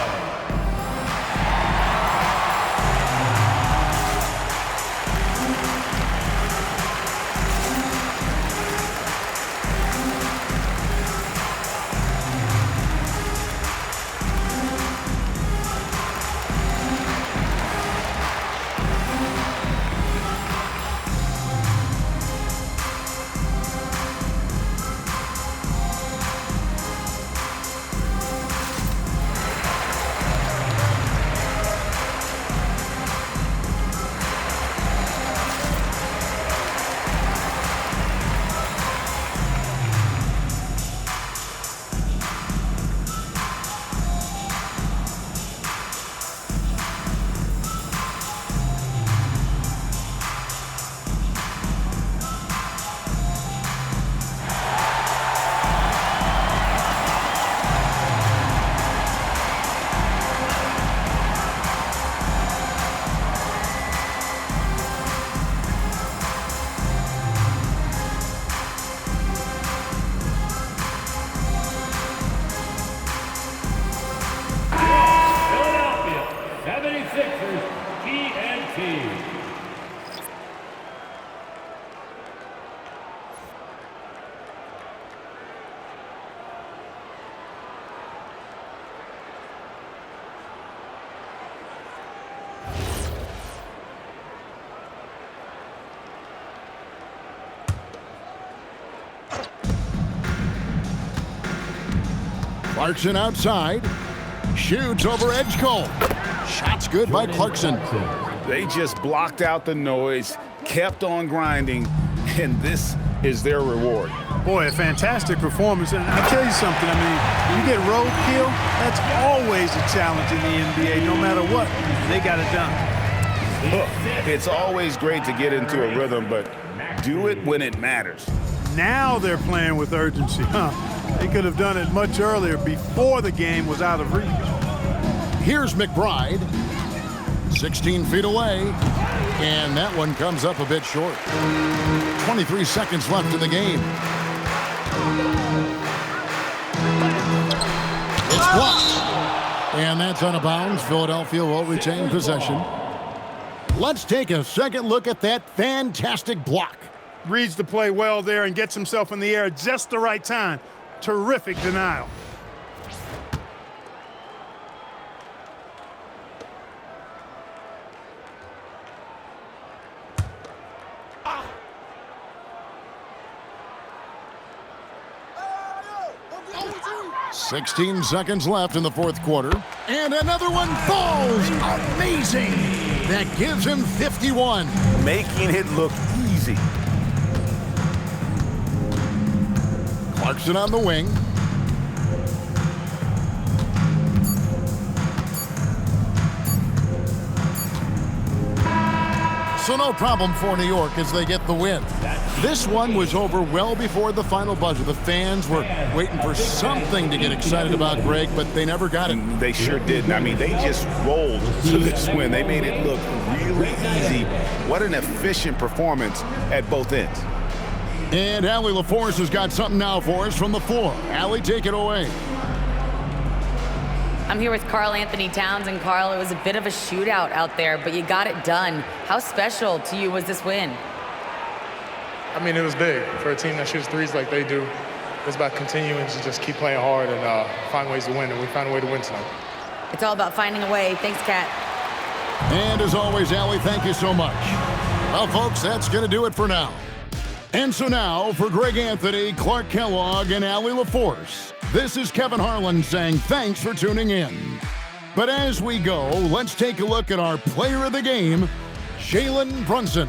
Clarkson outside. Shoots over edge Cole. Shot's good by Clarkson. They just blocked out the noise, kept on grinding, and this is their reward. Boy, a fantastic performance. And I'll tell you something, I mean, you get roadkill, that's always a challenge in the NBA, no matter what. They got it done. Look, it's always great to get into a rhythm, but do it when it matters. Now they're playing with urgency, huh? They could have done it much earlier before the game was out of reach. Here's McBride. 16 feet away. And that one comes up a bit short. 23 seconds left in the game. It's blocked. And that's out of bounds. Philadelphia will retain possession. Let's take a second look at that fantastic block. Reads the play well there and gets himself in the air at just the right time. Terrific denial. Ah. 16 seconds left in the fourth quarter. And another one falls. Amazing. That gives him 51. Making it look easy. Clarkson on the wing. So no problem for New York as they get the win. This one was over well before the final buzzer. The fans were waiting for something to get excited about, Greg, but they never got it. They sure didn't. I mean, they just rolled to this win. They made it look really easy. What an efficient performance at both ends. And Allie LaForce has got something now for us from the floor. Allie, take it away. I'm here with Karl Anthony Towns, and Karl, it was a bit of a shootout out there, but you got it done. How special to you was this win? I mean, it was big for a team that shoots threes like they do. It's about continuing to just keep playing hard and find ways to win, and we found a way to win tonight. It's all about finding a way. Thanks, Kat. And as always, Allie, thank you so much. Well, folks, that's going to do it for now. And so now, for Greg Anthony, Clark Kellogg, and Allie LaForce, this is Kevin Harlan saying thanks for tuning in. But as we go, let's take a look at our player of the game, Jalen Brunson.